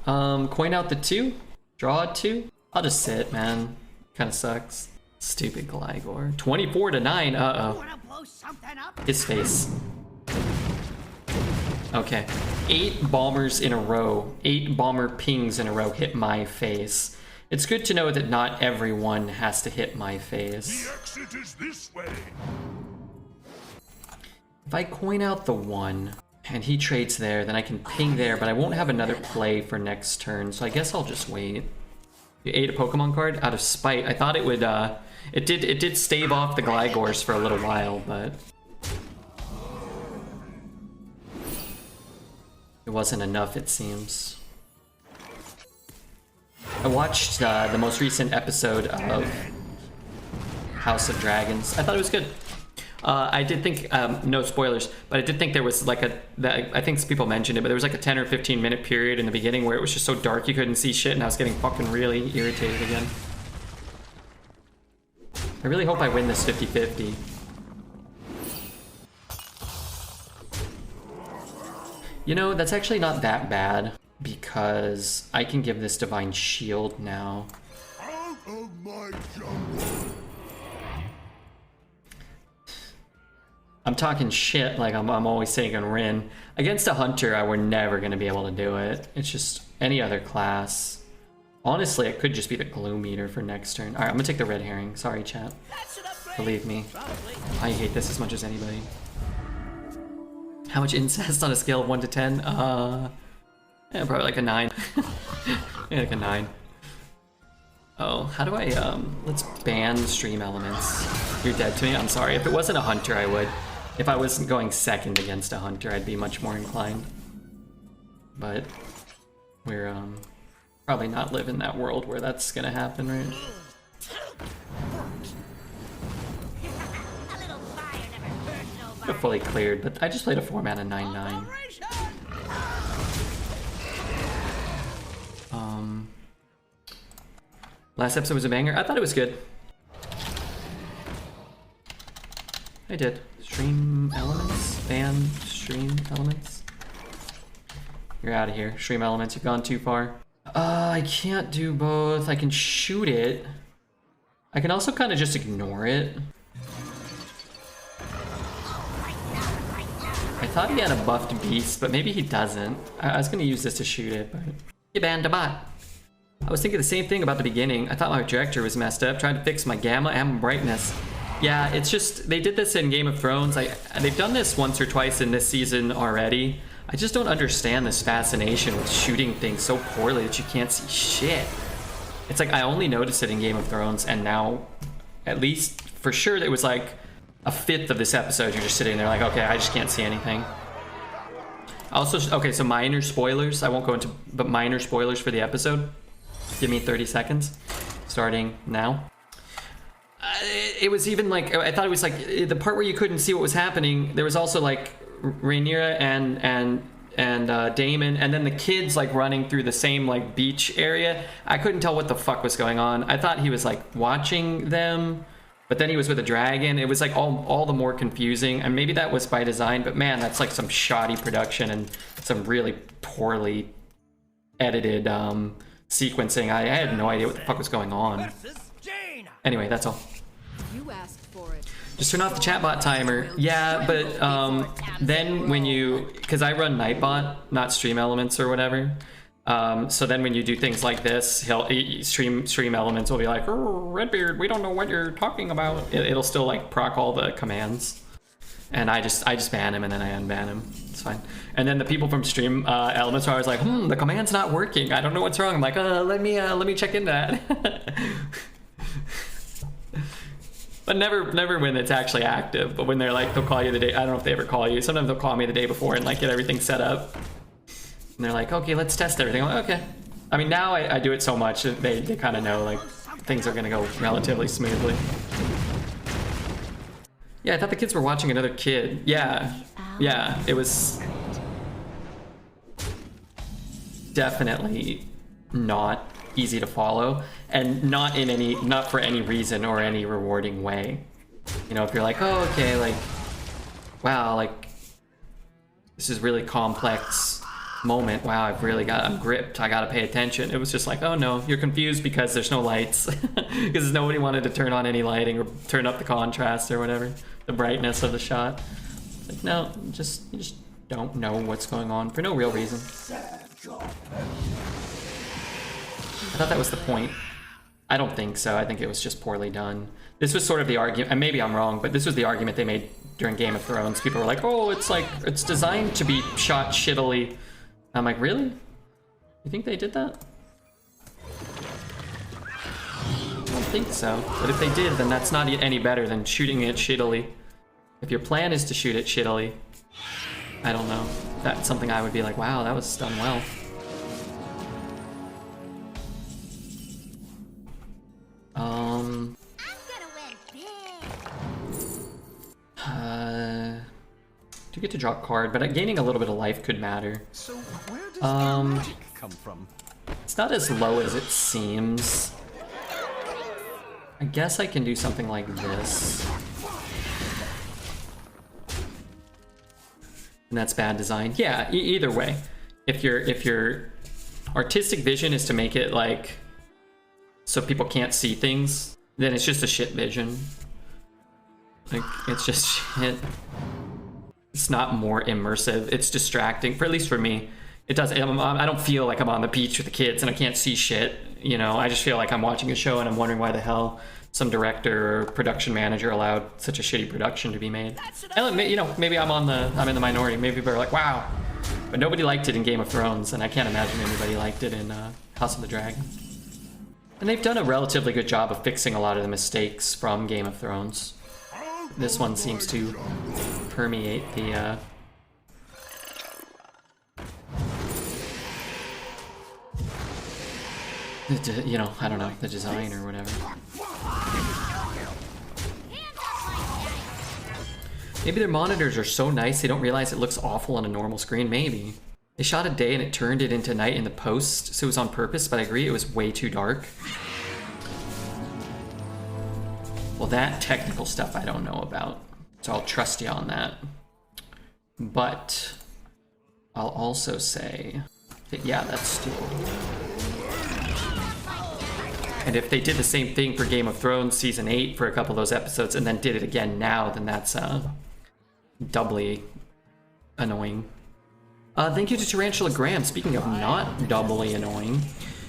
Coin out the 2. Draw a 2. I'll just sit, man. Kind of sucks. Stupid Gligar. 24-9. Uh-oh. Wanna blow something up? His face. Okay. 8 bombers in a row. 8 bomber pings in a row hit my face. It's good to know that not everyone has to hit my face. The exit is this way. If I coin out the 1 and he trades there, then I can ping there, but I won't have another play for next turn, so I guess I'll just wait. You ate a Pokemon card out of spite. I thought it would it did stave off the Glygors for a little while, but it wasn't enough, it seems. I watched the most recent episode of House of Dragons. I thought it was good. I did think, no spoilers, but I did think there was like I think some people mentioned it, but there was like a 10 or 15 minute period in the beginning where it was just so dark you couldn't see shit, and I was getting fucking really irritated again. I really hope I win this 50-50. You know, that's actually not that bad, because I can give this Divine Shield now. Out of my jungle. I'm talking shit like I'm always taking Rin. Against a Hunter, we're never going to be able to do it. It's just any other class. Honestly, it could just be the Gloom Meter for next turn. Alright, I'm going to take the Red Herring. Sorry, chat. Believe me. I hate this as much as anybody. How much incest on a scale of 1 to 10? Yeah, probably like a 9. Yeah, like a 9. Oh, how do I, let's ban Stream Elements. You're dead to me? I'm sorry. If it wasn't a Hunter, I would. If I wasn't going second against a Hunter, I'd be much more inclined. But we're, probably not living that world where that's gonna happen, right? A little fire never hurt nobody. We're fully cleared, but I just played a 4-mana 9/9. Last episode was a banger. I thought it was good. I did. Stream Elements? Ban Stream Elements? You're out of here. Stream Elements, you've gone too far. I can't do both. I can shoot it. I can also kind of just ignore it. I thought he had a buffed beast, but maybe he doesn't. I was gonna use this to shoot it, but... You banned a bot. I was thinking the same thing about the beginning. I thought my director was messed up, trying to fix my gamma and my brightness. Yeah, it's just, they did this in Game of Thrones. They've done this once or twice in this season already. I just don't understand this fascination with shooting things so poorly that you can't see shit. It's like, I only noticed it in Game of Thrones, and now, at least, for sure, it was like a 1/5 of this episode, you're just sitting there like, okay, I just can't see anything. Also, okay, so minor spoilers. I won't go into, but minor spoilers for the episode. Give me 30 seconds, starting now. It was even like, I thought it was like, the part where you couldn't see what was happening, there was also like Rhaenyra and Damon, and then the kids like running through the same like beach area. I couldn't tell what the fuck was going on. I thought he was like watching them, but then he was with a dragon. It was like all the more confusing, and maybe that was by design, but man, that's like some shoddy production and some really poorly edited sequencing. I had no idea what the fuck was going on. Anyway, that's all. You asked for it. Just turn off the chatbot timer. Yeah, but then when you, because I run Nightbot, not Stream Elements or whatever. So then when you do things like this, Stream Elements will be like, oh, Redbeard, we don't know what you're talking about. It'll still like proc all the commands. And I just ban him and then I unban him. It's fine. And then the people from Stream Elements are always like, the command's not working. I don't know what's wrong. I'm like, let me check into that. But never when it's actually active. But when they're like, they'll call you the day. I don't know if they ever call you. Sometimes they'll call me the day before and like get everything set up. And they're like, okay, let's test everything. I'm like, okay. I mean, now I do it so much that they kind of know like things are gonna go relatively smoothly. Yeah, I thought the kids were watching another kid. Yeah, it was definitely not easy to follow, and not for any reason or any rewarding way. You know, if you're like, oh, okay, like, wow, like, this is really complex moment, wow, I'm gripped, I gotta pay attention. It was just like, oh no, you're confused because there's no lights. Because nobody wanted to turn on any lighting or turn up the contrast or whatever, the brightness of the shot. Like, no, you just don't know what's going on for no real reason. I thought that was the point. I don't think so. I think it was just poorly done. This was sort of the argument, and maybe I'm wrong, but this was the argument they made during Game of Thrones. People were like, oh, it's designed to be shot shittily. I'm like, really? You think they did that? I don't think so. But if they did, then that's not any better than shooting it shittily. If your plan is to shoot it shittily, I don't know. That's something I would be like, wow, that was done well. I'm gonna win big. Do get to draw a card, but gaining a little bit of life could matter. So where does magic come from? It's not as low as it seems. I guess I can do something like this. And that's bad design. Yeah, either way. If your artistic vision is to make it like so people can't see things, then it's just a shit vision. Like, it's just shit. It's not more immersive. It's distracting, for at least for me. It does. I don't feel like I'm on the beach with the kids and I can't see shit. You know, I just feel like I'm watching a show and I'm wondering why the hell some director or production manager allowed such a shitty production to be made. And, you know, maybe I'm in the minority. Maybe people are like, wow, but nobody liked it in Game of Thrones, and I can't imagine anybody liked it in House of the Dragon. And they've done a relatively good job of fixing a lot of the mistakes from Game of Thrones. This one seems to permeate the you know, I don't know, the design or whatever. Maybe their monitors are so nice they don't realize it looks awful on a normal screen. Maybe they shot a day and it turned it into night in the post, so it was on purpose, but I agree it was way too dark. Well, that technical stuff I don't know about, so I'll trust you on that. But I'll also say that, yeah, that's stupid. And if they did the same thing for Game of Thrones Season 8 for a couple of those episodes and then did it again now, then that's doubly annoying. Thank you to Tarantula Graham. Speaking of not doubly annoying,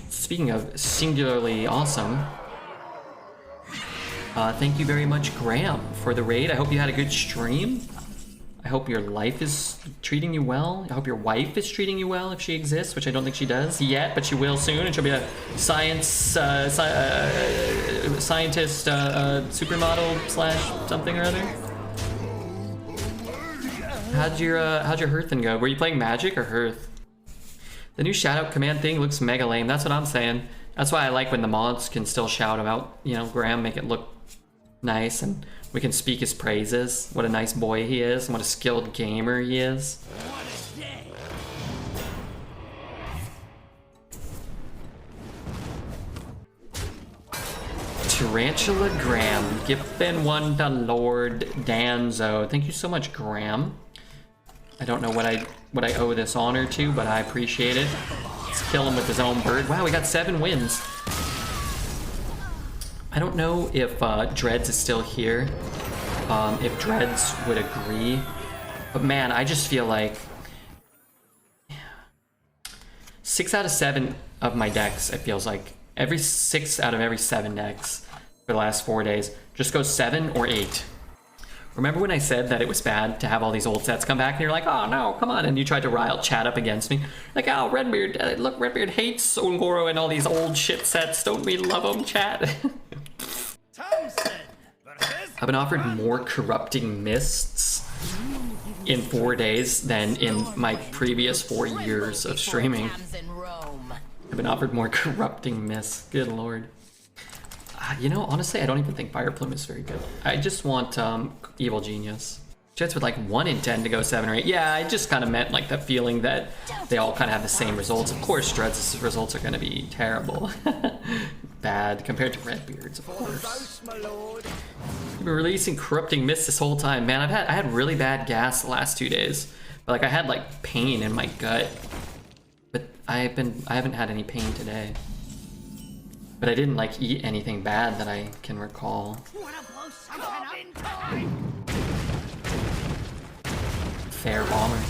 speaking of singularly awesome, thank you very much, Graham, for the raid. I hope you had a good stream. I hope your life is treating you well. I hope your wife is treating you well if she exists, which I don't think she does yet, but she will soon, and she'll be a scientist, supermodel / something or other. How'd your Hearthstone go? Were you playing Magic or Hearth? The new shout out command thing looks mega lame. That's what I'm saying. That's why I like when the mods can still shout him out. You know, Graham, make it look nice, and we can speak his praises. What a nice boy he is, and what a skilled gamer he is. Tarantula Graham, gifting one to Lord Danzo. Thank you so much, Graham. I don't know what I owe this honor to, but I appreciate it. Let's kill him with his own bird. Wow, we got 7 wins. I don't know if Dreads is still here, if Dreads would agree, but man, I just feel like 6 out of 7 of my decks, it feels like every 6 out of every 7 decks for the last 4 days just goes 7 or 8. Remember when I said that it was bad to have all these old sets come back and you're like, oh no, come on, and you tried to rile chat up against me. Like, oh, Redbeard, look, Redbeard hates Ungoro and all these old shit sets. Don't we love them, chat? I've been offered more corrupting mists in 4 days than in my previous 4 years of streaming. I've been offered more corrupting mists. Good lord. You know, honestly, I don't even think Fire Plume is very good. I just want Evil Genius. Jets with like 1 in 10 to go 7 or 8. Yeah, I just kind of meant like the feeling that they all kind of have the same results. Of course, Dreads' results are going to be terrible. Bad compared to Redbeard's, of course. You've been releasing corrupting mists this whole time. Man, I had really bad gas the last 2 days. But like I had like pain in my gut I haven't had any pain today. But I didn't like eat anything bad that I can recall. Fair bomber.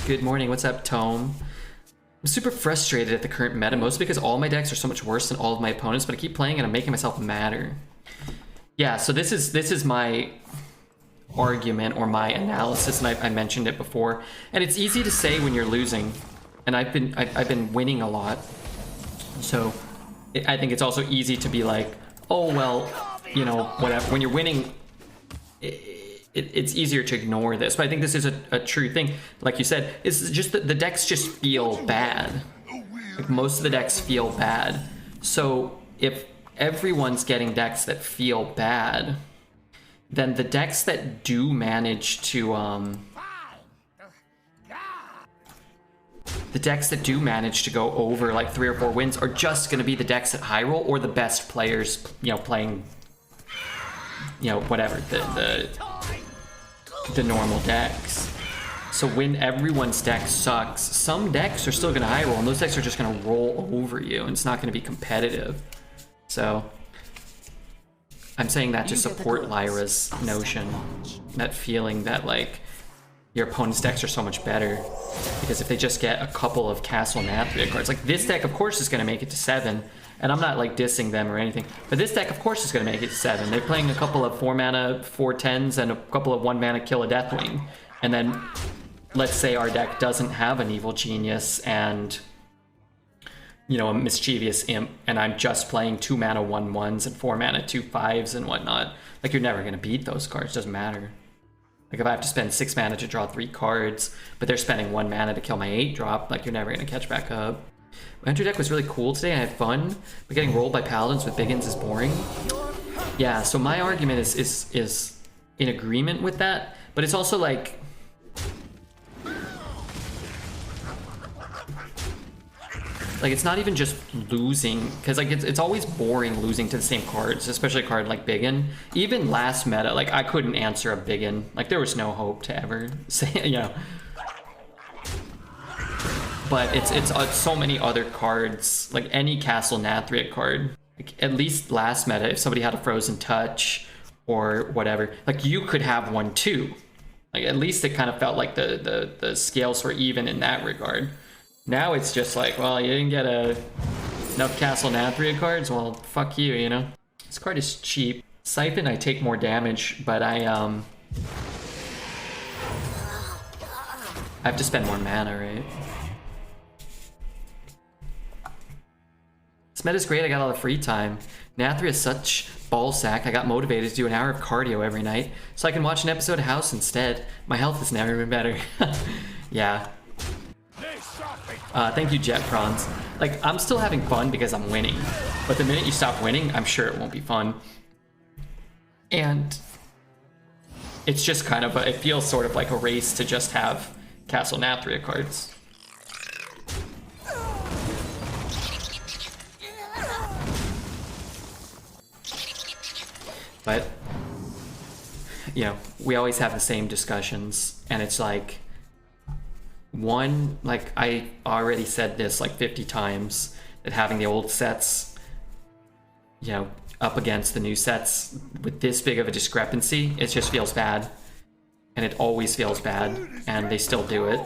Good morning, what's up, Tome? I'm super frustrated at the current meta, mostly because all my decks are so much worse than all of my opponents, but I keep playing and I'm making myself madder. Yeah, so this is my argument or my analysis, and I mentioned it before. And it's easy to say when you're losing, and I've been winning a lot. So I think it's also easy to be like, oh well, you know, whatever. When you're winning, it's easier to ignore this. But I think this is a true thing. Like you said, it's just that the decks just feel bad. Like most of the decks feel bad. So if everyone's getting decks that feel bad, then the decks that do manage to go over like 3 or 4 wins are just going to be the decks at high roll or the best players, you know, playing, you know, whatever the normal decks. So when everyone's deck sucks, some decks are still going to high roll, and those decks are just going to roll over you, and it's not going to be competitive. So I'm saying that to support Lyra's notion, that feeling that like your opponent's decks are so much better, because if they just get a couple of Castle Nathria cards, like this deck of course is going to make it to 7, and I'm not like dissing them or anything, but this deck of course is going to make it to 7. They're playing a couple of 4 mana 4/10s and a couple of 1 mana Kill a Deathwing, and then let's say our deck doesn't have an Evil Genius and, you know, a Mischievous Imp, and I'm just playing 2 mana 1/1s and 4 mana 2/5s and whatnot. Like, you're never going to beat those cards, doesn't matter. Like, if I have to spend 6 mana to draw 3 cards, but they're spending 1 mana to kill my 8-drop, like, you're never going to catch back up. My entry deck was really cool today, I had fun, but getting rolled by Paladins with Biggins is boring. Yeah, so my argument is in agreement with that, but it's also like, it's not even just losing, because like it's always boring losing to the same cards, especially a card like Biggin. Even last meta, like I couldn't answer a Biggin. Like there was no hope to ever say, you know. But it's so many other cards, like any Castle Nathria card. Like at least last meta, if somebody had a Frozen Touch or whatever, like you could have one too. Like at least it kind of felt like the scales were even in that regard. Now it's just like, well, you didn't get enough Castle Nathria cards? Well, fuck you, you know? This card is cheap. Siphon, I take more damage, but I have to spend more mana, right? This meta's great, I got all the free time. Nathria is such ballsack, I got motivated to do an hour of cardio every night, so I can watch an episode of House instead. My health has never been better. Yeah. Thank you, Jet Prawns. Like, I'm still having fun because I'm winning. But the minute you stop winning, I'm sure it won't be fun. And it's just kind of it feels sort of like a race to just have Castle Nathria cards. But, you know, we always have the same discussions, and it's like, one, like I already said this like 50 times, that having the old sets, you know, up against the new sets with this big of a discrepancy, it just feels bad. And it always feels bad, and they still do it,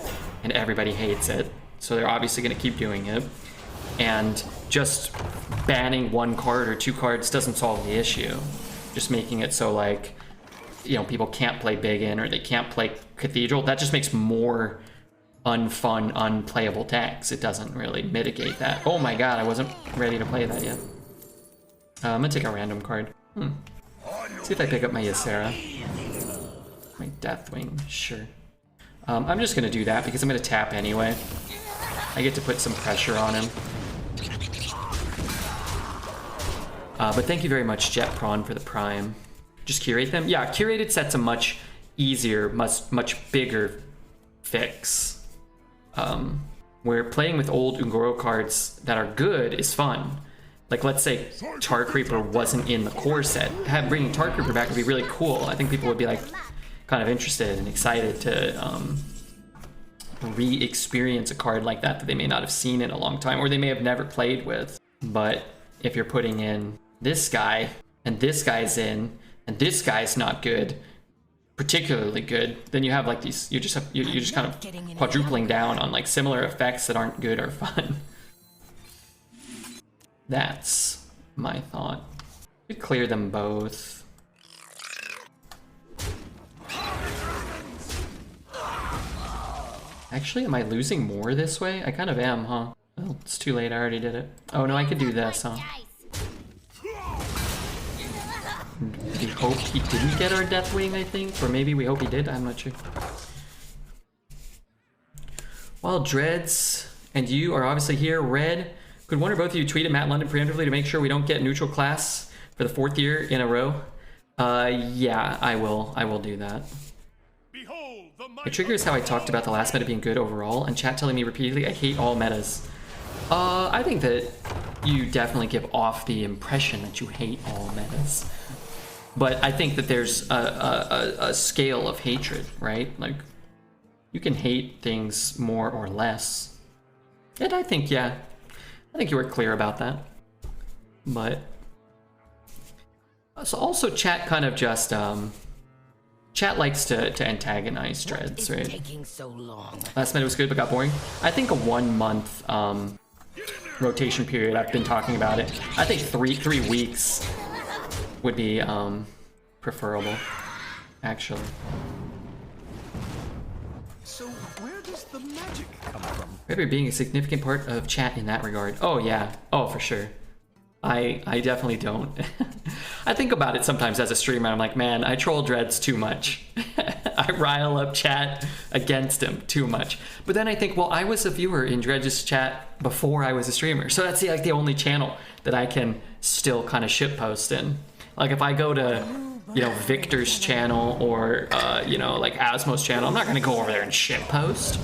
and everybody hates it. So they're obviously going to keep doing it. And just banning 1 card or 2 cards doesn't solve the issue. Just making it so like, you know, people can't play Biggin or they can't play Cathedral, that just makes more unfun, unplayable decks. It doesn't really mitigate that. Oh my god, I wasn't ready to play that yet. I'm gonna take a random card. See if I pick up my Ysera. My Deathwing, sure. I'm just gonna do that because I'm gonna tap anyway. I get to put some pressure on him. But thank you very much, Jet Prawn, for the Prime. Just curate them? Yeah, curated set's a much easier, much bigger fix. Where playing with old Ungoro cards that are good is fun. Like, let's say Tar Creeper wasn't in the core set. Bringing Tar Creeper back would be really cool. I think people would be like kind of interested and excited to re-experience a card like that they may not have seen in a long time, or they may have never played with. But if you're putting in this guy, and this guy's in, and this guy's not good, particularly good, then you have like these, you're just kind of quadrupling down on like similar effects that aren't good or fun. That's my thought. Could clear them both. Actually, am I losing more this way? I kind of am, huh? Oh, it's too late, I already did it. Oh no, I could do this, huh? We hope he didn't get our Deathwing, I think. Or maybe we hope he did, I'm not sure. While Dreads and you are obviously here, Red, could one or both of you tweet at Matt London preemptively to make sure we don't get neutral class for the 4th year in a row? Yeah, I will do that. It triggers how I talked about the last meta being good overall, and chat telling me repeatedly I hate all metas. I think that you definitely give off the impression that you hate all metas. But I think that there's a scale of hatred, right? Like, you can hate things more or less. And I think, yeah, I think you were clear about that. But so also chat kind of just chat likes to antagonize Dreads, right? Taking so long? Last minute was good but got boring. I think a 1 month rotation period, I've been talking about it. I think three weeks would be preferable, actually. So where does the magic come from? Maybe being a significant part of chat in that regard. Oh yeah, oh for sure. I definitely don't. I think about it sometimes as a streamer. I'm like, man, I troll Dreads too much. I rile up chat against him too much. But then I think, well, I was a viewer in Dreads' chat before I was a streamer. So that's like the only channel that I can still kind of shitpost in. Like if I go to, you know, Victor's channel or, you know, like Asmo's channel, I'm not going to go over there and shitpost.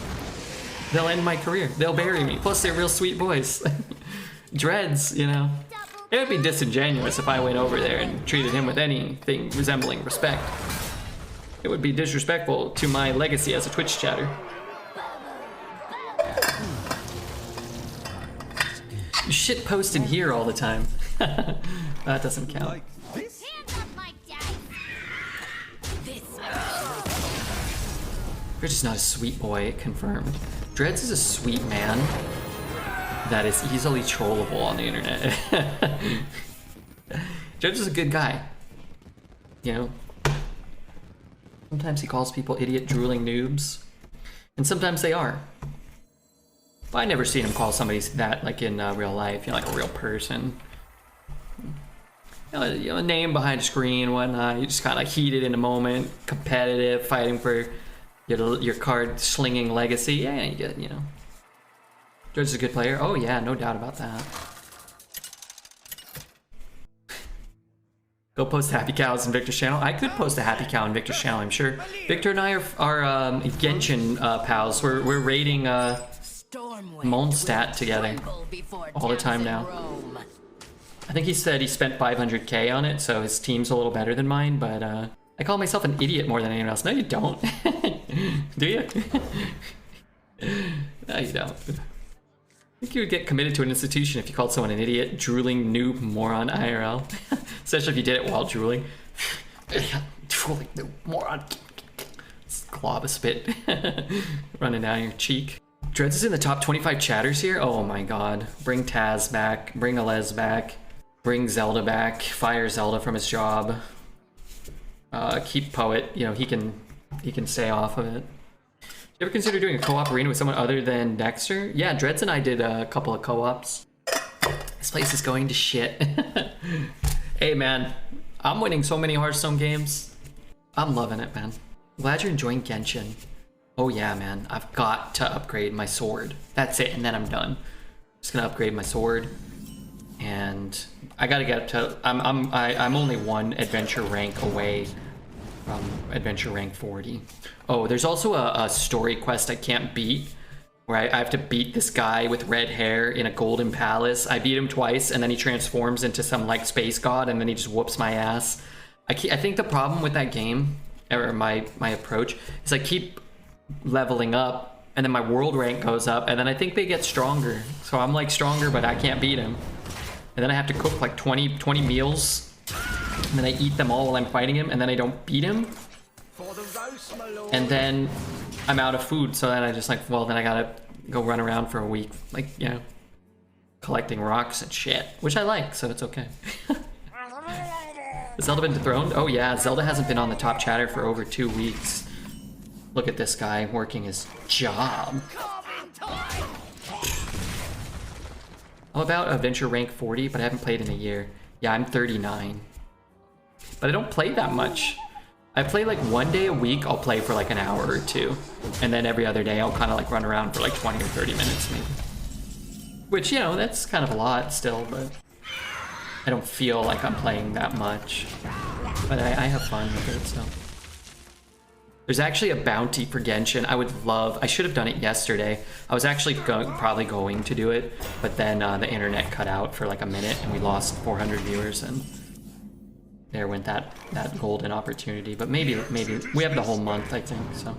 They'll end my career. They'll bury me. Plus, they're real sweet boys. Dreads, you know. It would be disingenuous if I went over there and treated him with anything resembling respect. It would be disrespectful to my legacy as a Twitch chatter. You shit post in here all the time. That doesn't count. Like this? You're just not a sweet boy, confirmed. Dreads is a sweet man that is easily trollable on the internet. Dreads is a good guy. You know? Sometimes he calls people idiot drooling noobs. And sometimes they are. But I never seen him call somebody that like in real life, you know, like a real person. You know, a name behind a screen, whatnot. You just kind of like heated in a moment, competitive, fighting for your card slinging legacy. Yeah, you get, you know. George is a good player. Oh yeah, no doubt about that. Go post happy cows in Victor's channel. I could post a happy cow in Victor's channel, I'm sure. Victor and I are Genshin pals. We're raiding Mondstadt together all the time now. I think he said he spent 500k on it, so his team's a little better than mine, but I call myself an idiot more than anyone else. No, you don't. Do you? No, you don't. I think you would get committed to an institution if you called someone an idiot, drooling, noob, moron, IRL. Especially if you did it while drooling. Drooling, noob, moron. Glob of spit running down your cheek. Dreads is in the top 25 chatters here? Oh my god. Bring Taz back. Bring Alez back. Bring Zelda back. Fire Zelda from his job. Keep Poet. You know, he can stay off of it. You ever consider doing a co-op arena with someone other than Dexter? Yeah, Dreads and I did a couple of co-ops. This place is going to shit. Hey man, I'm winning so many Hearthstone games. I'm loving it, man. Glad you're enjoying Genshin. Oh yeah, man, I've got to upgrade my sword. That's it, and then I'm done. Just gonna upgrade my sword, and I gotta get up to. I'm only one adventure rank away from adventure rank 40. Oh, there's also a story quest I can't beat, where I have to beat this guy with red hair in a golden palace. I beat him twice, and then he transforms into some like space god, and then he just whoops my ass. I think the problem with that game, or my approach, is I keep leveling up and then my world rank goes up, and then I think they get stronger. So I'm like stronger, but I can't beat him. And then I have to cook like 20 meals, and then I eat them all while I'm fighting him, and then I don't beat him. And then I'm out of food, so then I just like, well, then I gotta go run around for a week, like, you know, collecting rocks and shit, which I like, so it's okay. Has Zelda been dethroned? Oh yeah, Zelda hasn't been on the top chatter for over 2 weeks. Look at this guy working his job. I'm about Adventure rank 40, but I haven't played in a year. Yeah, I'm 39. But I don't play that much. I play like 1 day a week, I'll play for like an hour or two. And then every other day I'll kind of like run around for like 20 or 30 minutes maybe. Which, you know, that's kind of a lot still, but I don't feel like I'm playing that much. But I have fun with it, so. There's actually a bounty for Genshin. I should have done it yesterday. I was actually probably going to do it, but then the internet cut out for like a minute and we lost 400 viewers, and there went that golden opportunity. But maybe we have the whole month, I think, so.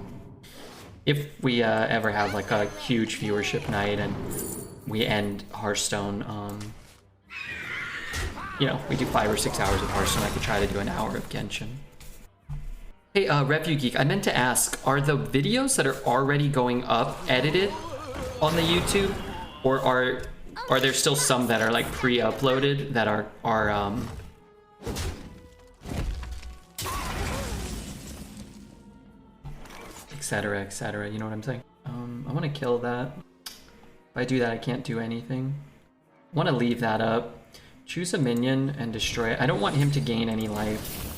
If we ever have like a huge viewership night and we end Hearthstone, you know, we do 5 or 6 hours of Hearthstone, I could try to do an hour of Genshin. Hey, RefuGeek, I meant to ask, are the videos that are already going up edited on the YouTube? Or are there still some that are like pre-uploaded that are etc, etc, you know what I'm saying? I want to kill that. If I do that, I can't do anything. I want to leave that up. Choose a minion and destroy it. I don't want him to gain any life.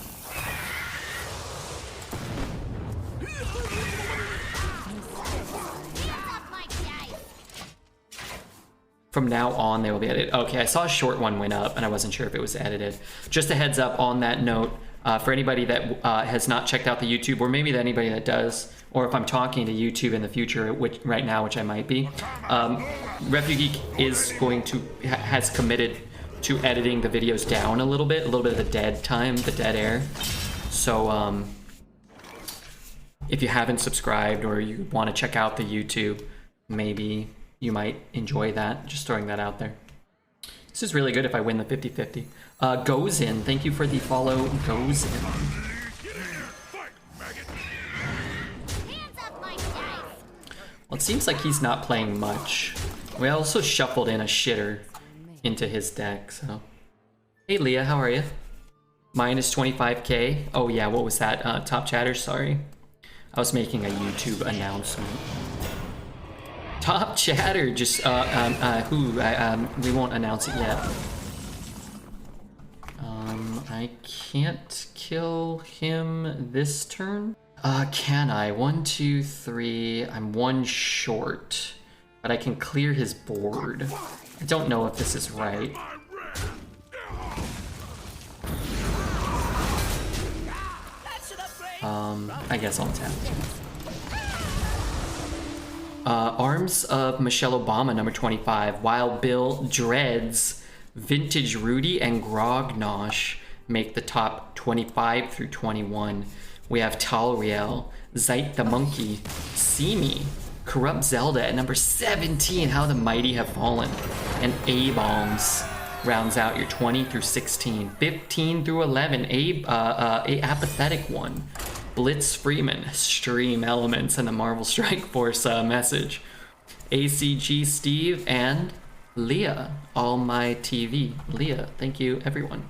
From now on, they will be edited. Okay, I saw a short one went up, and I wasn't sure if it was edited. Just a heads up on that note, for anybody that has not checked out the YouTube, or maybe anybody that does, or if I'm talking to YouTube in the future, which right now, which I might be, RefuGeek has committed to editing the videos down a little bit of the dead time, the dead air. So if you haven't subscribed or you want to check out the YouTube, maybe you might enjoy that. Just throwing that out there. This is really good if I win the 50-50. Goes in. Thank you for the follow. Goes in. Well, it seems like he's not playing much. We also shuffled in a shitter into his deck, so. Hey Leah, how are you? Minus 25k. Oh yeah, what was that? Top chatter, sorry. I was making a YouTube announcement. Top chatter, just we won't announce it yet. I can't kill him this turn. Can I? 1, 2, 3. I'm 1 short, but I can clear his board. I don't know if this is right. I guess I'll tap. Arms of Michelle Obama, number 25. Wild Bill, Dreads, Vintage Rudy, and Grognosh make the top 25 through 21. We have Talriel, Zite the Monkey, Simi, Corrupt Zelda at number 17, How the Mighty Have Fallen, and A-Bombs rounds out your 20 through 16. 15 through 11, a apathetic one. Blitz Freeman, Stream Elements, and the Marvel Strike Force message. ACG Steve and Leah, All My TV. Leah, thank you everyone.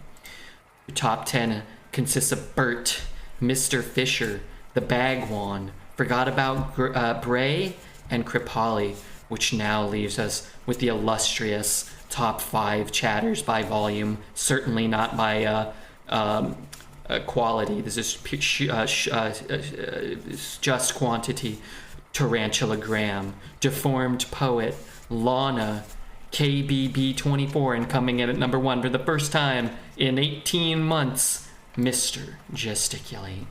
Your top 10 consists of Bert, Mr. Fisher, the Bagwan, Forgot About Bray, and Kripali, which now leaves us with the illustrious top 5 chatters by volume, certainly not by quality. This is just quantity. Tarantula Graham, Deformed Poet, Lana, KBB24, and coming in at number 1 for the first time in 18 months, Mr. Gesticulate.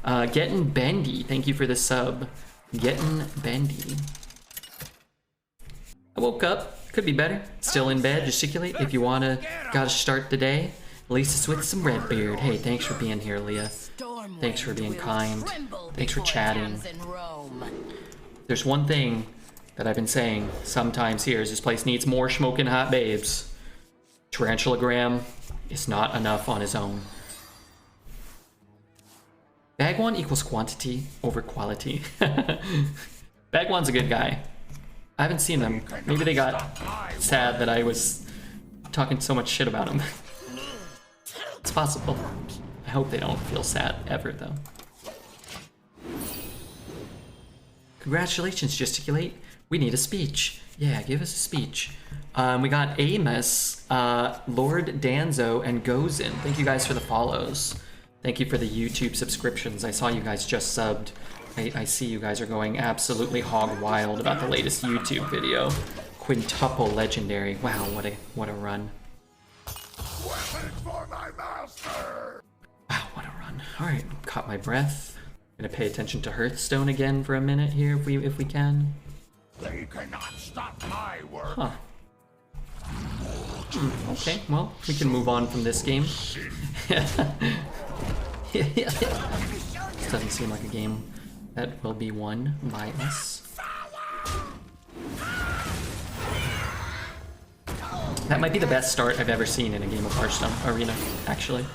Getting Bendy, thank you for the sub. Getting Bendy. I woke up, could be better. Still in bed, gesticulate. If you gotta start the day, at least it's with some red beard. Hey, thanks for being here, Leah. Thanks for being kind. Thanks for chatting. there's one thing that I've been saying sometimes here is this place needs more smoking hot babes. Tarantulagram is not enough on his own. Bagwan equals quantity over quality. Bagwan's a good guy. I haven't seen them. Maybe they got sad that I was talking so much shit about him. It's possible. I hope they don't feel sad ever, though. Congratulations, Gesticulate. We need a speech. Yeah, give us a speech. We got Amos, Lord Danzo, and Gozin. Thank you guys for the follows. Thank you for the YouTube subscriptions. I saw you guys just subbed. I see you guys are going absolutely hog wild about the latest YouTube video. Quintuple legendary. Wow, what a run. Wow, what a run. Alright, caught my breath. Gonna pay attention to Hearthstone again for a minute here if we can. They cannot stop my work. Huh. Okay, well, we can move on from this game. This doesn't seem like a game that will be won by us. That might be the best start I've ever seen in a game of Hearthstone Arena, actually.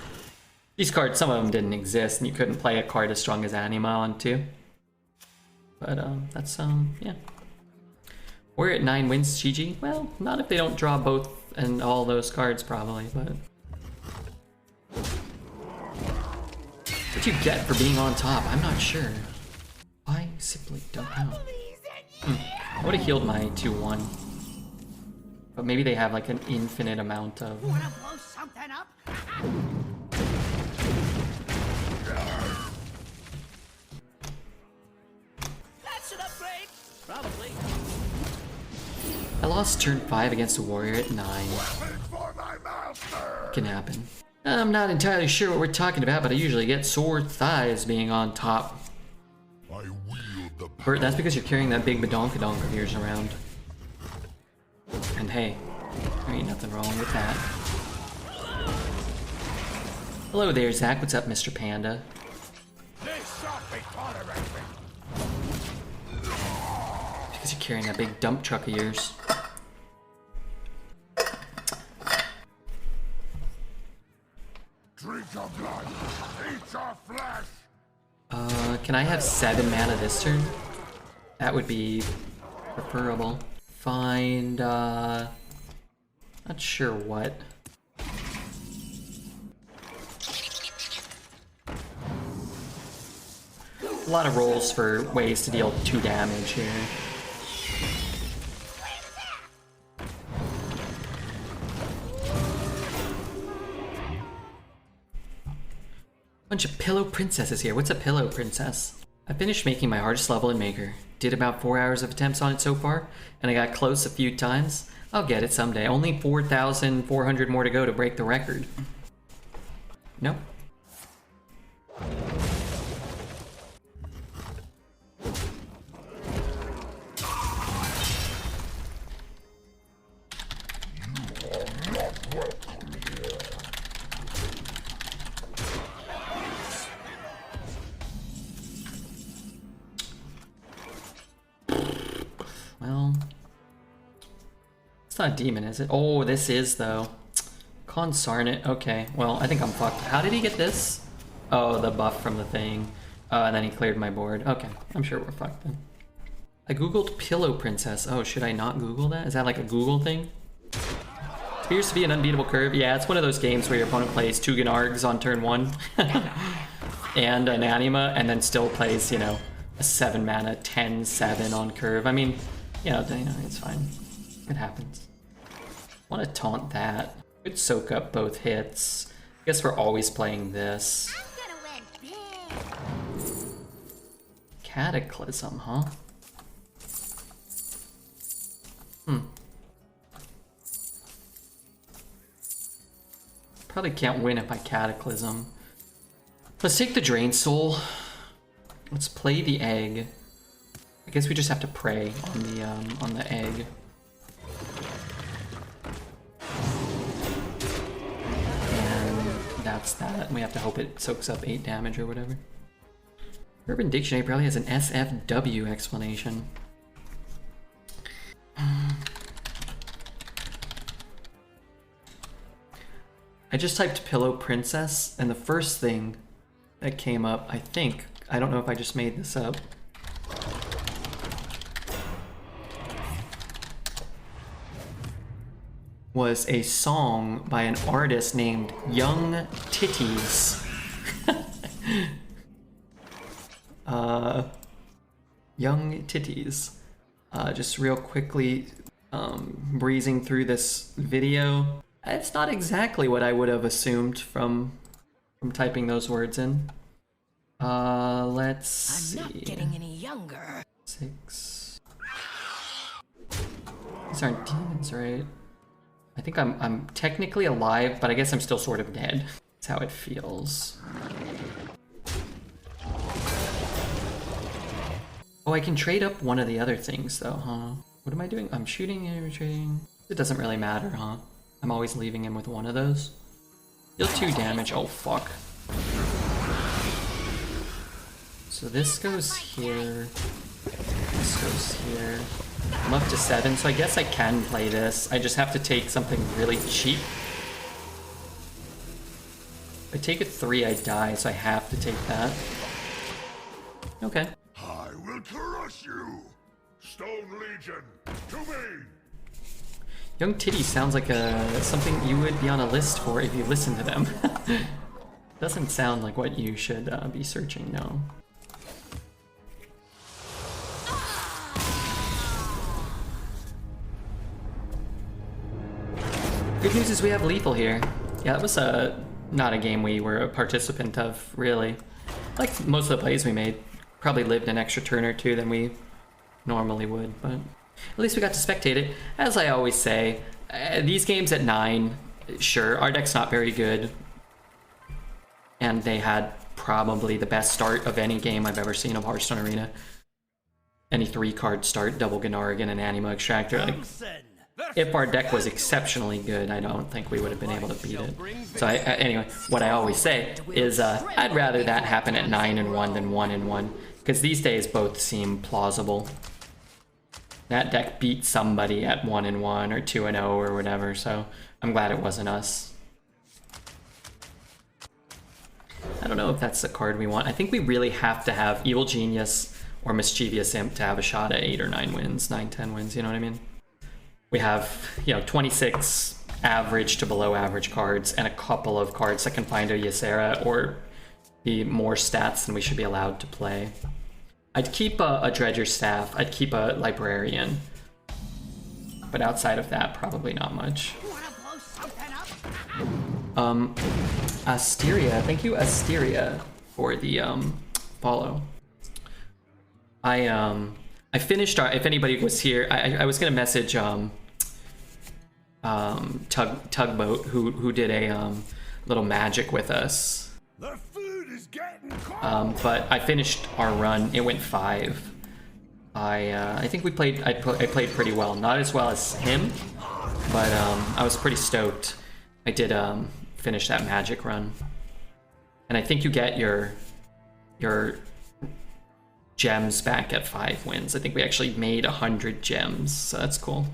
These cards, some of them didn't exist, and you couldn't play a card as strong as Anima on 2. But, that's, yeah. We're at 9 wins, GG. Well, not if they don't draw both and all those cards, probably, but... What you get for being on top, I'm not sure. I simply don't know. I would have healed my 2-1. But maybe they have like an infinite amount of... Wanna blow something up? That's an upgrade. Probably. I lost turn 5 against a warrior at 9. Can happen. I'm not entirely sure what we're talking about, but I usually get sore thighs being on top. Bert, that's because you're carrying that big badonkadonk of yours around. And hey, there ain't nothing wrong with that. Hello there, Zach. What's up, Mr. Panda? Because you're carrying that big dump truck of yours. Drink your blood, eat your flesh. Can I have 7 mana this turn? That would be preferable. Find, not sure what. A lot of rolls for ways to deal 2 damage here. Bunch of pillow princesses here. What's a pillow princess? I finished making my hardest level in Maker. Did about 4 hours of attempts on it so far, and I got close a few times. I'll get it someday. Only 4,400 more to go to break the record. Nope. Well, it's not a demon, is it? Oh, this is, though. Consarnate. Okay, well, I think I'm fucked. How did he get this? Oh, the buff from the thing. And then he cleared my board. Okay, I'm sure we're fucked then. I googled Pillow Princess. Oh, should I not Google that? Is that like a Google thing? Appears to be an unbeatable curve. Yeah, it's one of those games where your opponent plays 2 Gnargs on turn 1. And an Anima, and then still plays, you know, a 7 mana 10-7 on curve. I mean, you know, it's fine. It happens. I want to taunt that. Could soak up both hits. I guess we're always playing this. I'm gonna win big. Cataclysm, huh? Probably can't win if I Cataclysm. Let's take the Drain Soul. Let's play the egg. I guess we just have to pray on the egg. And that's that. We have to hope it soaks up 8 damage or whatever. Urban Dictionary probably has an SFW explanation. I just typed Pillow Princess, and the first thing that came up, I think, I don't know if I just made this up, was a song by an artist named Young Titties. Young Titties. Just real quickly breezing through this video. It's not exactly what I would have assumed from typing those words in. Let's see. I'm not getting any younger. 6. These aren't demons, right? I think I'm technically alive, but I guess I'm still sort of dead. That's how it feels. Oh, I can trade up one of the other things though, huh? What am I doing? I'm shooting and trading. It doesn't really matter, huh? I'm always leaving him with one of those. Deal 2 damage. Oh, fuck. So this goes here. This goes here. I'm up to 7, so I guess I can play this. I just have to take something really cheap. If I take a 3, I die, so I have to take that. Okay. I will crush you! Stone Legion, to me! Young Titty sounds like something you would be on a list for if you listen to them. Doesn't sound like what you should be searching, no. Good news is we have lethal here. Yeah, that was not a game we were a participant of, really. Like most of the plays we made, probably lived an extra turn or two than we normally would, but at least we got to spectate it. As I always say, these games at 9, sure, our deck's not very good, and they had probably the best start of any game I've ever seen of Hearthstone Arena. Any 3-card start, double Gnarg and an Anima Extractor. Like, if our deck was exceptionally good, I don't think we would have been able to beat it. So anyway, what I always say is I'd rather that happen at 9 and 1 than 1 and 1, because these days both seem plausible. That deck beat somebody at 1 and 1 or 2 and 0 or whatever, so I'm glad it wasn't us. I don't know if that's the card we want. I think we really have to have Evil Genius or Mischievous Imp to have a shot at 8 or 9 wins, 9, 10 wins, you know what I mean? We have, 26 average to below average cards and a couple of cards that can find a Ysera or be more stats than we should be allowed to play. I'd keep a Dredger Staff, I'd keep a Librarian, but outside of that, probably not much. Asteria, thank you Asteria for the follow. I finished our, if anybody was here, I was gonna message Tugboat who did a little magic with us. The food is getting cold! But I finished our run. It went 5. I think we played. I played pretty well. Not as well as him, but I was pretty stoked. I did finish that magic run, and I think you get your gems back at 5 wins. I think we actually made 100 gems, so that's cool.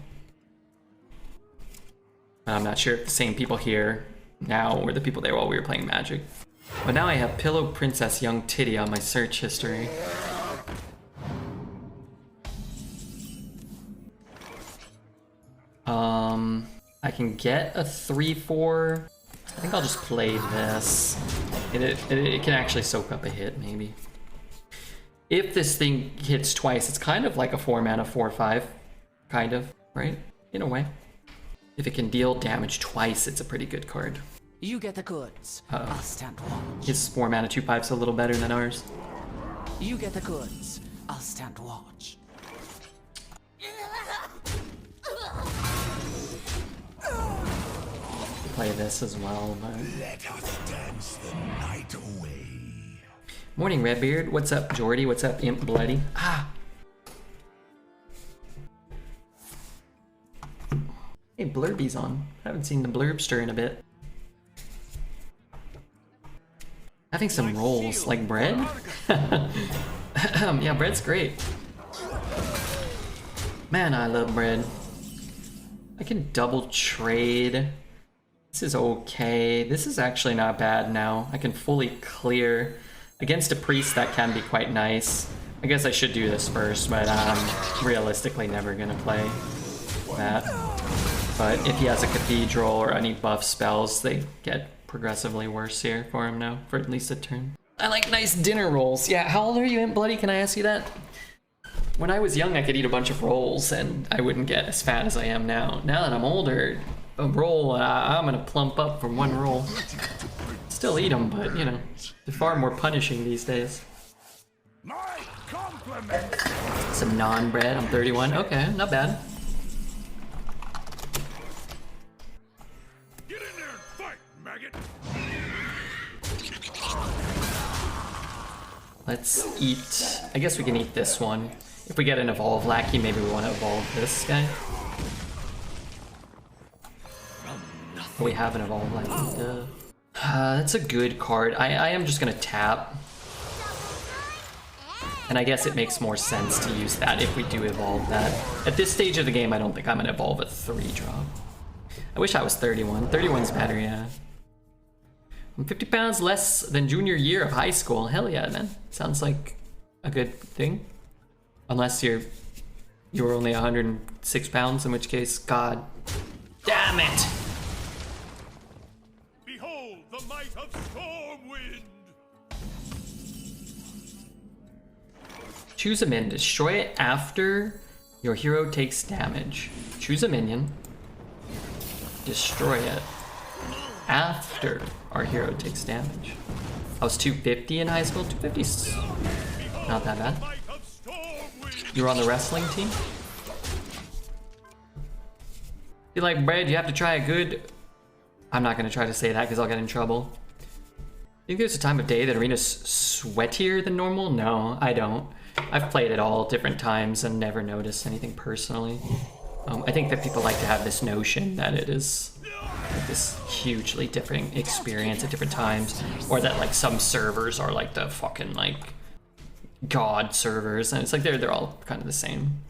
I'm not sure if the same people here now were the people there while we were playing Magic. But now I have Pillow Princess Young Titty on my search history. I can get a 3/4. I think I'll just play this. It can actually soak up a hit, maybe. If this thing hits twice, it's kind of like a 4-mana 4/5, kind of, right? In a way. If it can deal damage twice, it's a pretty good card. You get the goods. I'll stand watch. His 4-mana 2/5's a little better than ours. You get the goods. I'll stand watch. Play this as well, but... Let us dance the night away. Morning, Redbeard. What's up, Jordy? What's up, Imp Bloody? Ah! Hey, Blurby's on. Haven't seen the Blurbster in a bit. Having some rolls, like bread? Yeah, bread's great. Man, I love bread. I can double trade This is okay. This is actually not bad now. I can fully clear. Against a priest, that can be quite nice. I guess I should do this first, but I'm realistically never gonna play that. But if he has a cathedral or any buff spells, they get progressively worse here for him now, for at least a turn. I like nice dinner rolls. Yeah, how old are you, Aunt Bloody? Can I ask you that? When I was young, I could eat a bunch of rolls and I wouldn't get as fat as I am now. Now that I'm older, a roll, I'm gonna plump up from one roll. Still eat them, but you know, they're far more punishing these days. My compliments. Some non-bread, I'm 31. Okay, not bad. Get in there and fight, maggot. Let's eat. I guess we can eat this one. If we get an evolve lackey, maybe we want to evolve this guy. We have an evolve lackey. That's a good card. I am just gonna tap. And I guess it makes more sense to use that if we do evolve that. At this stage of the game, I don't think I'm gonna evolve a 3-drop. I wish I was 31. 31's better, yeah. I'm 50 pounds less than junior year of high school. Hell yeah, man. Sounds like a good thing. Unless you were only 106 pounds, in which case, god damn it! Behold the might of Stormwind. Choose a minion. Destroy it after your hero takes damage. Choose a minion. Destroy it after our hero takes damage. I was 250 in high school. 250's not that bad. You were on the wrestling team? You like bread, you have to try a good... I'm not gonna try to say that because I'll get in trouble. Think there's a time of day that arena's sweatier than normal? No, I don't. I've played it all different times and never noticed anything personally. I think that people like to have this notion that it is like this hugely different experience at different times, or that like some servers are like the fucking like god servers, and it's like they're all kind of the same.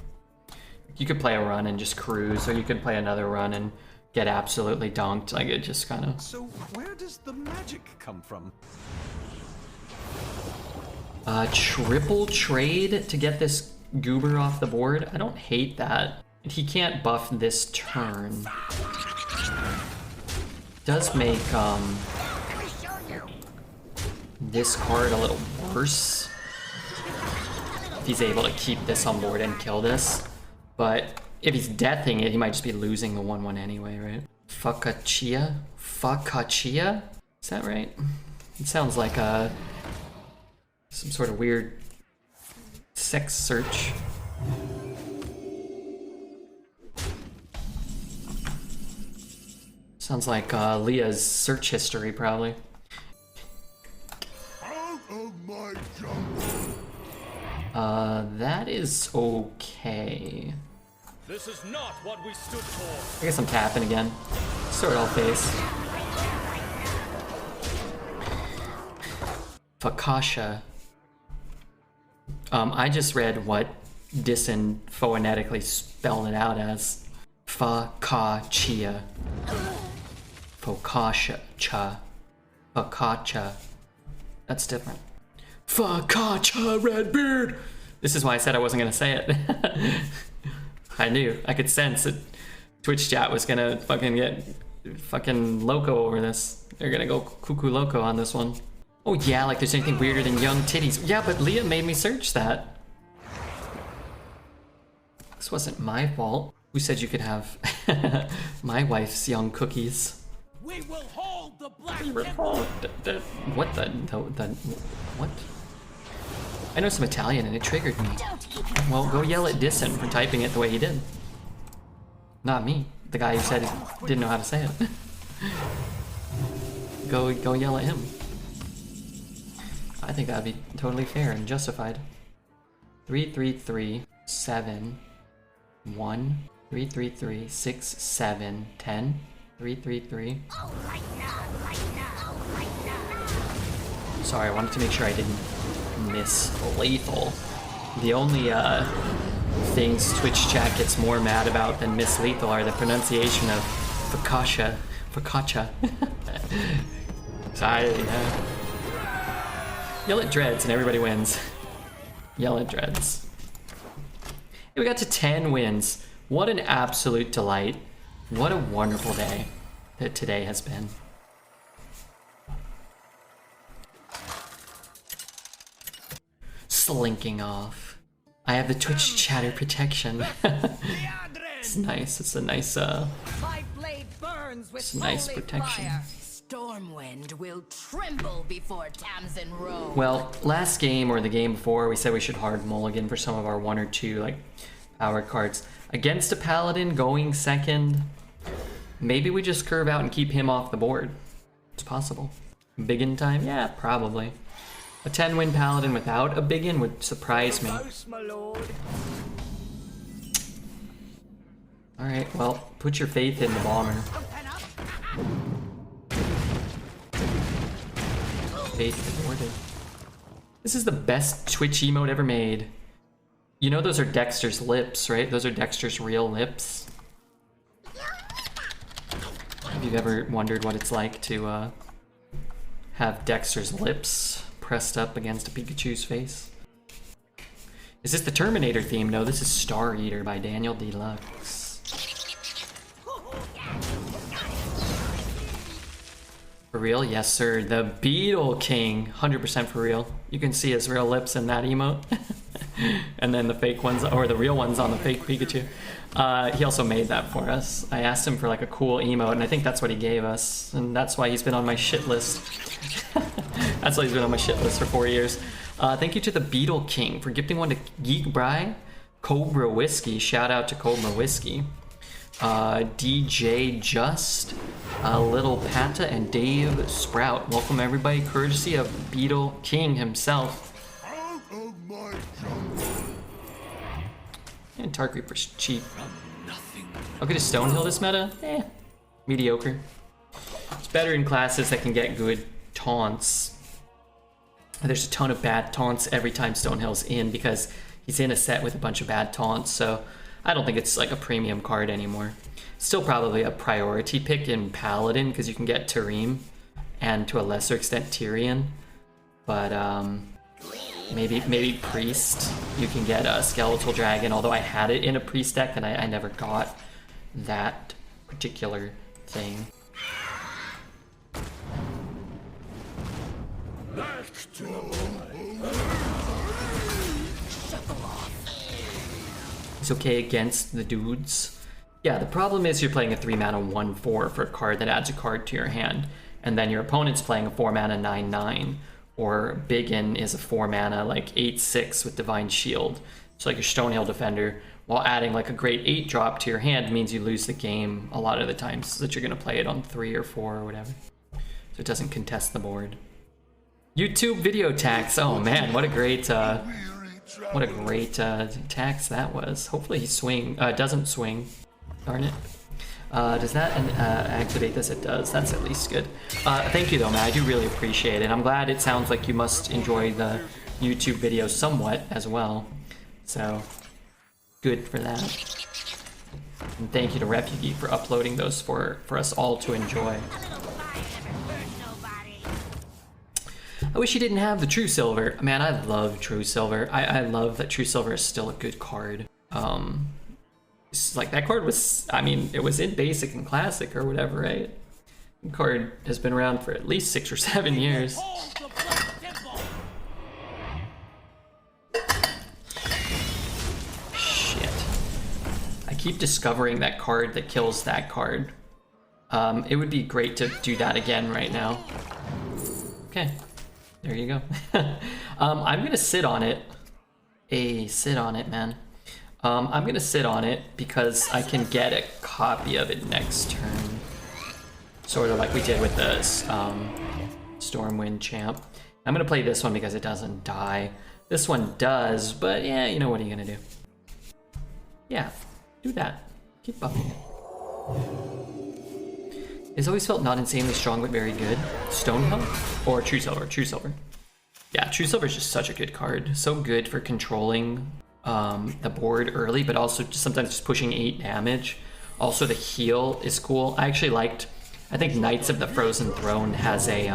You could play a run and just cruise, or you could play another run and get absolutely dunked. Like it just kind of. So where does the magic come from? Triple trade to get this goober off the board. I don't hate that. He can't buff this turn. Does make this card a little worse if he's able to keep this on board and kill this. But if he's deathing it, he might just be losing the 1/1 anyway, right? Fakachia? Fakachia? Is that right? It sounds like some sort of weird sex search. Sounds like Leah's search history, probably. Out of my jungle. That is okay. This is not what we stood for. I guess I'm tapping again. Sword all face. Fakasha. I just read what Disson phonetically spelled it out as. Fakachia. Fakasha. Fakacha. That's different. Fakacha, Redbeard! This is why I said I wasn't gonna say it. I knew. I could sense that Twitch chat was gonna fucking get fucking loco over this. They're gonna go cuckoo loco on this one. Oh yeah, like there's anything weirder than young titties. Yeah, but Leah made me search that. This wasn't my fault. Who said you could have my wife's young cookies? We will hold the black What the what? I know some Italian and it triggered me. Well, go yell at Disson for typing it the way he did. Not me, the guy who said he didn't know how to say it. Go yell at him. I think that'd be totally fair and justified. 3 3 3 7 1 3 3 3 6 7 10 3 3 3. Sorry, I wanted to make sure I didn't miss lethal. The only things Twitch chat gets more mad about than Miss Lethal are the pronunciation of Fakasha, Focaccia. Sorry, yeah. Yell at Dreads and everybody wins. Yell at Dreads. Hey, we got to 10 wins. What an absolute delight. What a wonderful day that today has been. Slinking off. I have the Twitch chatter protection. It's nice. It's a nice My blade burns with it's nice holy protection. fire. Stormwind will tremble before Tamsin Row. Well, last game or the game before, we said we should hard mulligan for some of our 1 or 2 like power cards. Against a paladin going second, maybe we just curve out and keep him off the board. It's possible. Biggin time? Yeah, probably. A 10-win paladin without a biggin would surprise me. Alright, well, put your faith in the bomber. Faith rewarded. This is the best Twitch emote ever made. You know those are Dexter's lips, right? Those are Dexter's real lips. Have you ever wondered what it's like to have Dexter's lips pressed up against a Pikachu's face? Is this the Terminator theme? No, this is Star Eater by Daniel Deluxe. For real? Yes, sir. The Beetle King. 100% for real. You can see his real lips in that emote. And then the fake ones, or the real ones on the fake Pikachu. He also made that for us. I asked him for like a cool emote, and I think that's what he gave us. And that's why he's been on my shit list. That's why he's been on my shit list for 4 years. Thank you to the Beetle King for gifting one to Geek Bry, Cobra Whiskey. Shout out to Cobra Whiskey. DJ Just, Little Pata, and Dave Sprout. Welcome everybody, courtesy of Beetle King himself. Out of my jungle. And Tark Reaper's cheap. I'll get a Stonehill this meta? Mediocre. It's better in classes that can get good taunts. There's a ton of bad taunts every time Stonehill's in because he's in a set with a bunch of bad taunts, so I don't think it's like a premium card anymore. Still probably a priority pick in Paladin because you can get Tareem and to a lesser extent Tyrion. But maybe Priest. You can get a Skeletal Dragon, although I had it in a Priest deck and I never got that particular thing. It's okay against the dudes. Yeah, the problem is you're playing a 3-mana 1/4 for a card that adds a card to your hand, and then your opponent's playing a 4-mana 9/9, or Biggin is a 4-mana like 8/6 with Divine Shield. So like your Stonehill Defender, while adding like a great 8-drop to your hand means you lose the game a lot of the times that you're gonna play it on 3 or 4 or whatever. So it doesn't contest the board. YouTube video tax. Oh man, what a great tax that was. Hopefully he doesn't swing. Darn it. Does that activate this? It does. That's at least good. Thank you though, man. I do really appreciate it. I'm glad it sounds like you must enjoy the YouTube videos somewhat as well. So good for that. And thank you to Refugee for uploading those for us all to enjoy. I wish he didn't have the True Silver. Man, I love True Silver. I love that True Silver is still a good card. It's like that card was, I mean, it was in Basic and Classic or whatever, right? The card has been around for at least 6 or 7 years. Shit. I keep discovering that card that kills that card. It would be great to do that again right now. Okay. There you go. I'm gonna sit on it. Sit on it, man. I'm gonna sit on it because I can get a copy of it next turn. Sort of like we did with the Stormwind Champ. I'm gonna play this one because it doesn't die. This one does, but yeah, you know what are you gonna do? Yeah, do that. Keep buffing it. It's always felt not insanely strong, but very good. Stonehill? Or True Silver? True Silver. Yeah, True Silver is just such a good card. So good for controlling the board early, but also just sometimes just pushing 8 damage. Also, the heal is cool. I actually liked I think Knights of the Frozen Throne has a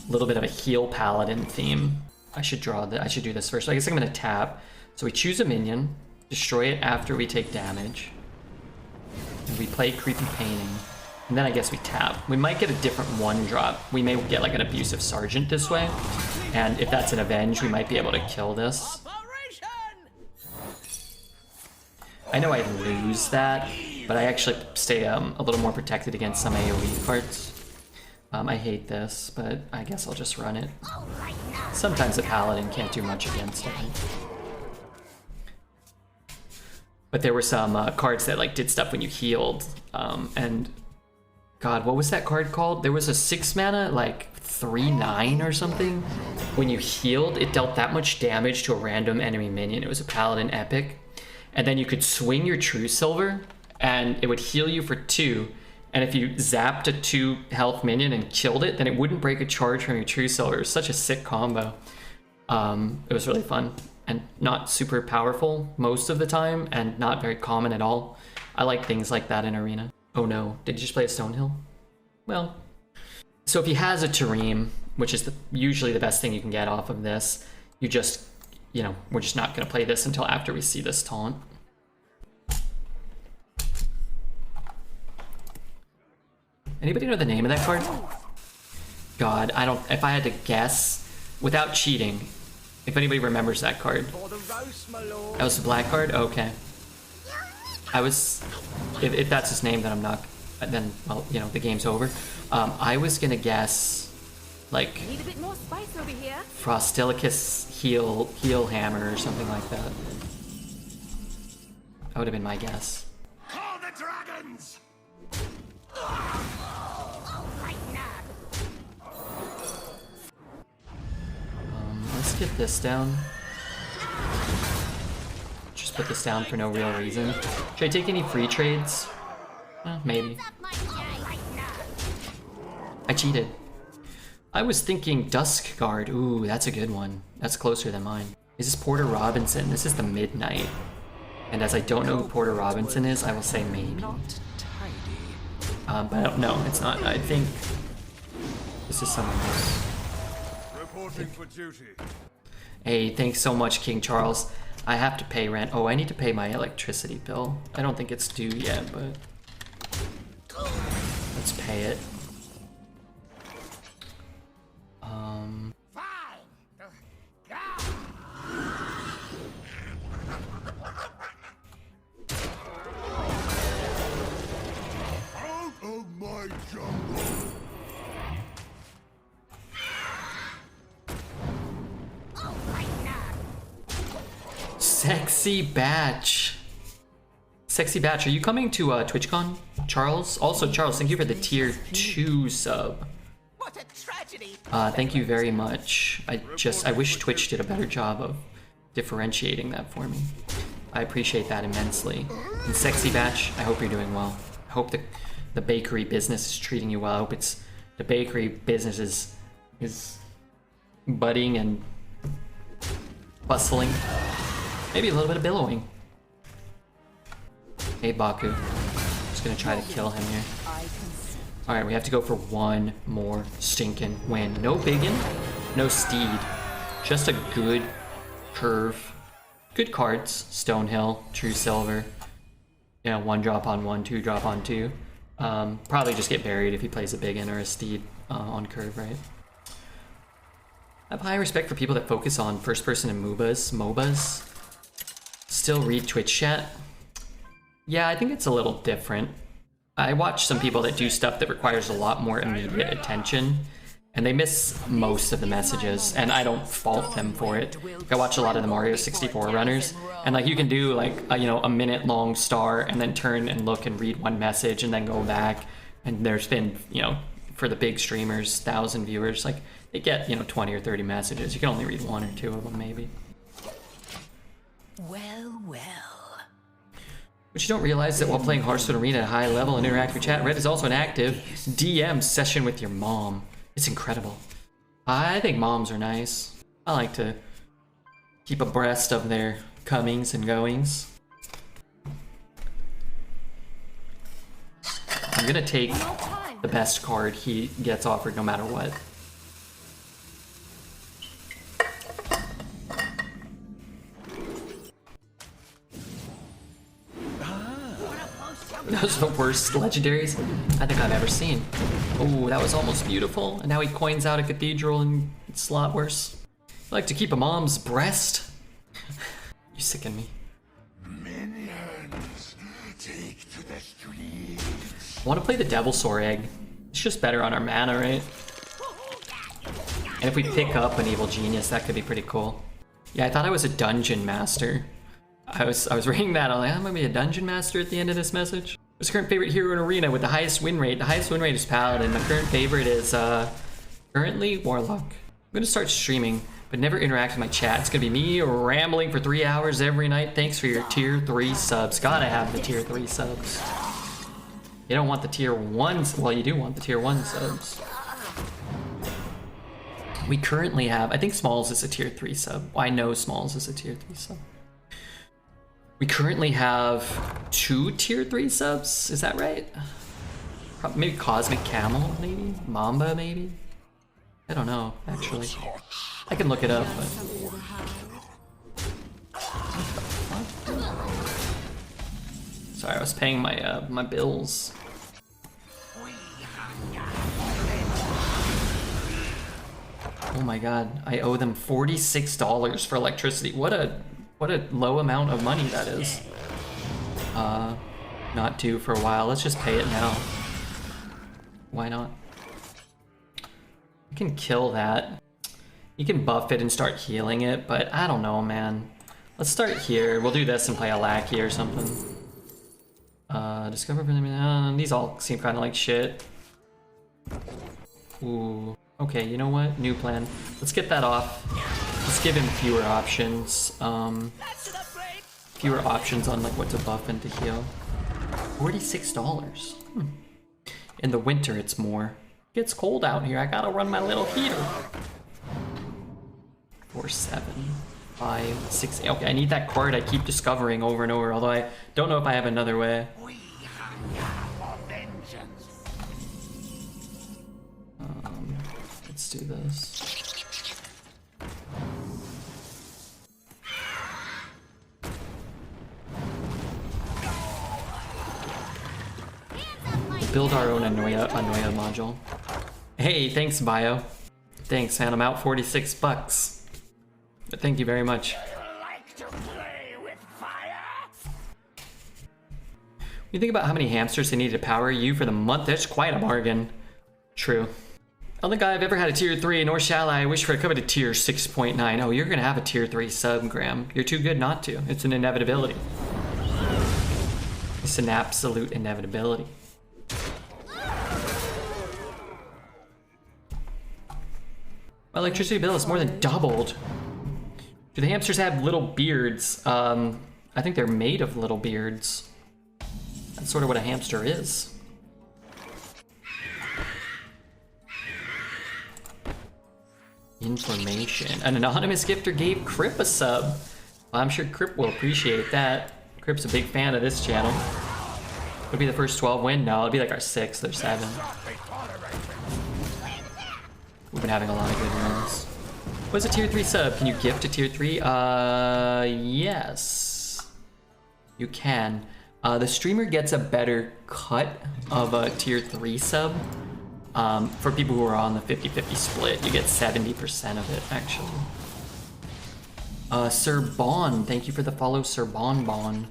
little bit of a heal paladin theme. I should do this first. I guess I'm gonna tap. So we choose a minion, destroy it after we take damage. And we play Creepy Painting. And then I guess we tap. We might get a different 1-drop. We may get like an Abusive Sergeant this way. And if that's an Avenge, we might be able to kill this. I know I lose that, but I actually stay a little more protected against some AoE cards. I hate this, but I guess I'll just run it. Sometimes a Paladin can't do much against it. But there were some cards that like did stuff when you healed, and God, what was that card called? There was a 6 mana, like 3/9 or something. When you healed, it dealt that much damage to a random enemy minion. It was a Paladin Epic. And then you could swing your True Silver, and it would heal you for 2. And if you zapped a 2 health minion and killed it, then it wouldn't break a charge from your True Silver. It was such a sick combo. It was really fun and not super powerful most of the time, and not very common at all. I like things like that in Arena. Oh no, did you just play a Stonehill? Well, so if he has a Tareem, which is usually the best thing you can get off of this, you just, you know, we're just not going to play this until after we see this taunt. Anybody know the name of that card? God, I don't, if I had to guess, without cheating, if anybody remembers that card. That was the black card? Okay. I was, if that's his name, then I'm not, then, well, you know, the game's over. I was gonna guess, like, Need a bit more spice over here. Frostilicus heel hammer or something like that. That would have been my guess. Call the dragons! Let's get this down. Just put this down for no real reason. Should I take any free trades? Maybe. I cheated. I was thinking Dusk Guard. Ooh, that's a good one. That's closer than mine. Is this Porter Robinson? This is the Midnight. And as I don't know who Porter Robinson is, I will say maybe. But I don't know. It's not. I think this is someone else. Reporting for duty. Hey, thanks so much, King Charles. I have to pay rent. Oh, I need to pay my electricity bill. I don't think it's due yet, but let's pay it. Out of my jungle. Sexy Batch. Sexy Batch, are you coming to TwitchCon, Charles? Also, Charles, thank you for the tier 2 sub. What a tragedy! Thank you very much. I wish Twitch did a better job of differentiating that for me. I appreciate that immensely. And Sexy Batch, I hope you're doing well. I hope the bakery business is treating you well. I hope the bakery business is budding and bustling. Maybe a little bit of billowing. Hey, Baku. Just gonna try to kill him here. Alright, we have to go for one more stinking win. No biggin, no steed. Just a good curve. Good cards. Stonehill, True Silver. You know, 1-drop on 1, 2-drop on 2. Probably just get buried if he plays a biggin or a steed on curve, right? I have high respect for people that focus on first person and MOBAs. Still read Twitch chat? Yeah, I think it's a little different. I watch some people that do stuff that requires a lot more immediate attention, and they miss most of the messages, and I don't fault them for it. I watch a lot of the Mario 64 runners, and like you can do like a, you know, a minute-long star and then turn and look and read one message and then go back, and there's been, you know, for the big streamers, 1,000 viewers, like they get, you know, 20 or 30 messages. You can only read 1 or 2 of them maybe. Well, well. But you don't realize that while playing Hearthstone Arena at a high level and interactive chat, Red is also an active DM session with your mom. It's incredible. I think moms are nice. I like to keep abreast of their comings and goings. I'm gonna take the best card he gets offered no matter what. Those are the worst legendaries I think I've ever seen. Oh, that was almost beautiful. And now he coins out a cathedral and it's a lot worse. I like to keep a mom's breast. You sicken me. Minions, take to the streets. I want to play the Devil Sore Egg. It's just better on our mana, right? And if we pick up an Evil Genius, that could be pretty cool. Yeah, I thought I was a Dungeon Master. I was reading that, I'm like, I'm gonna be a Dungeon Master at the end of this message. What's current favorite hero in Arena with the highest win rate? The highest win rate is Paladin. My current favorite is currently Warlock. I'm gonna start streaming, but never interact with my chat. It's gonna be me rambling for 3 hours every night. Thanks for your tier 3 subs. Gotta have the tier 3 subs. You don't want the tier 1s. Well, you do want the tier 1 subs. We currently have, I think Smalls is a tier 3 sub. Well, I know Smalls is a tier 3 sub. We currently have 2 tier 3 subs, is that right? Maybe Cosmic Camel, maybe? Mamba, maybe? I don't know, actually. I can look it up, but... Sorry, I was paying my my bills. Oh my god, I owe them $46 for electricity. What a low amount of money that is. Not due for a while. Let's just pay it now. Why not? You can kill that. You can buff it and start healing it, but I don't know, man. Let's start here. We'll do this and play a Lackey or something. Discover... these all seem kind of like shit. Ooh. Okay, you know what? New plan. Let's get that off. Let's give him fewer options. Fewer options on like what to buff and to heal. $46. In the winter, it's more. It gets cold out here. I gotta run my little heater. 4, 7, 5, 6. Okay, I need that card I keep discovering over and over. Although I don't know if I have another way. Let's do this. Build our own Anoia module. Hey, thanks, Bio. Thanks, man. I'm out $46. But thank you very much. You think about how many hamsters they need to power you for the month. That's quite a bargain. True. I don't think I've ever had a tier 3, nor shall I wish for a coveted tier 6.9. Oh, you're gonna have a tier 3 sub, Graham. You're too good not to. It's an inevitability. It's an absolute inevitability. My electricity bill is more than doubled. Do the hamsters have little beards? I think they're made of little beards. That's sort of what a hamster is. Information. An anonymous gifter gave Crip a sub. Well, I'm sure Crip will appreciate that. Crip's a big fan of this channel. Would be the first 12 win? No, it'll be like our 6th or 7th. We've been having a lot of good runs. What's a tier 3 sub? Can you gift a tier 3? Yes. You can. The streamer gets a better cut of a tier 3 sub. For people who are on the 50-50 split, you get 70% of it, actually. Sir Bon, thank you for the follow, Sir Bon Bon.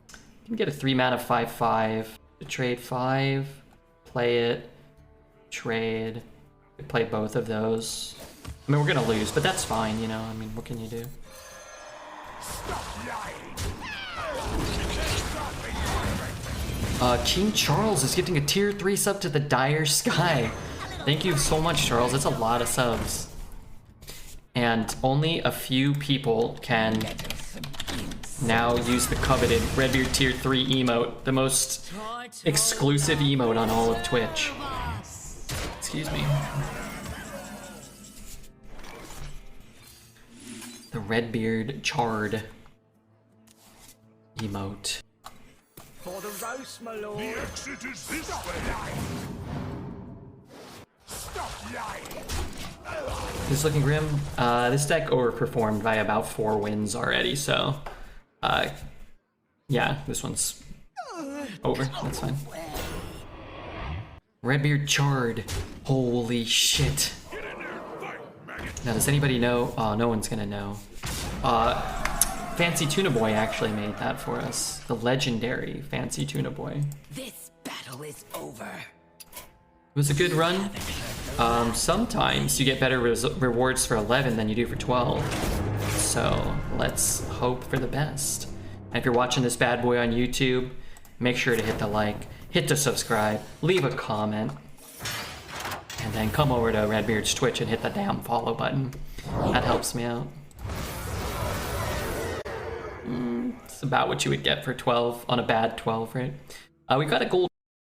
You can get a 3 mana 5/5. To trade 5, play it, trade, play both of those. I mean, we're gonna lose, but that's fine, you know? I mean, what can you do? King Charles is gifting a tier 3 sub to the Dire Sky. Thank you so much, Charles. That's a lot of subs. And only a few people can now use the coveted Redbeard tier 3 emote, the most exclusive emote on all of Twitch. Excuse me. The Redbeard Charred emote. For the house, my lord. The exit is this way. Stop lying. This is looking grim. This deck overperformed by about 4 wins already, so yeah, this one's over. That's fine. Redbeard Charred. Holy shit. Now, does anybody know? Oh, no one's gonna know. Fancy Tuna Boy actually made that for us. The legendary Fancy Tuna Boy. This battle is over. It was a good run. Sometimes you get better rewards for 11 than you do for 12. So let's hope for the best. And if you're watching this bad boy on YouTube, make sure to hit the like, hit the subscribe, leave a comment, and then come over to Redbeard's Twitch and hit the damn follow button. That helps me out. It's about what you would get for 12 on a bad 12, right? We got a gold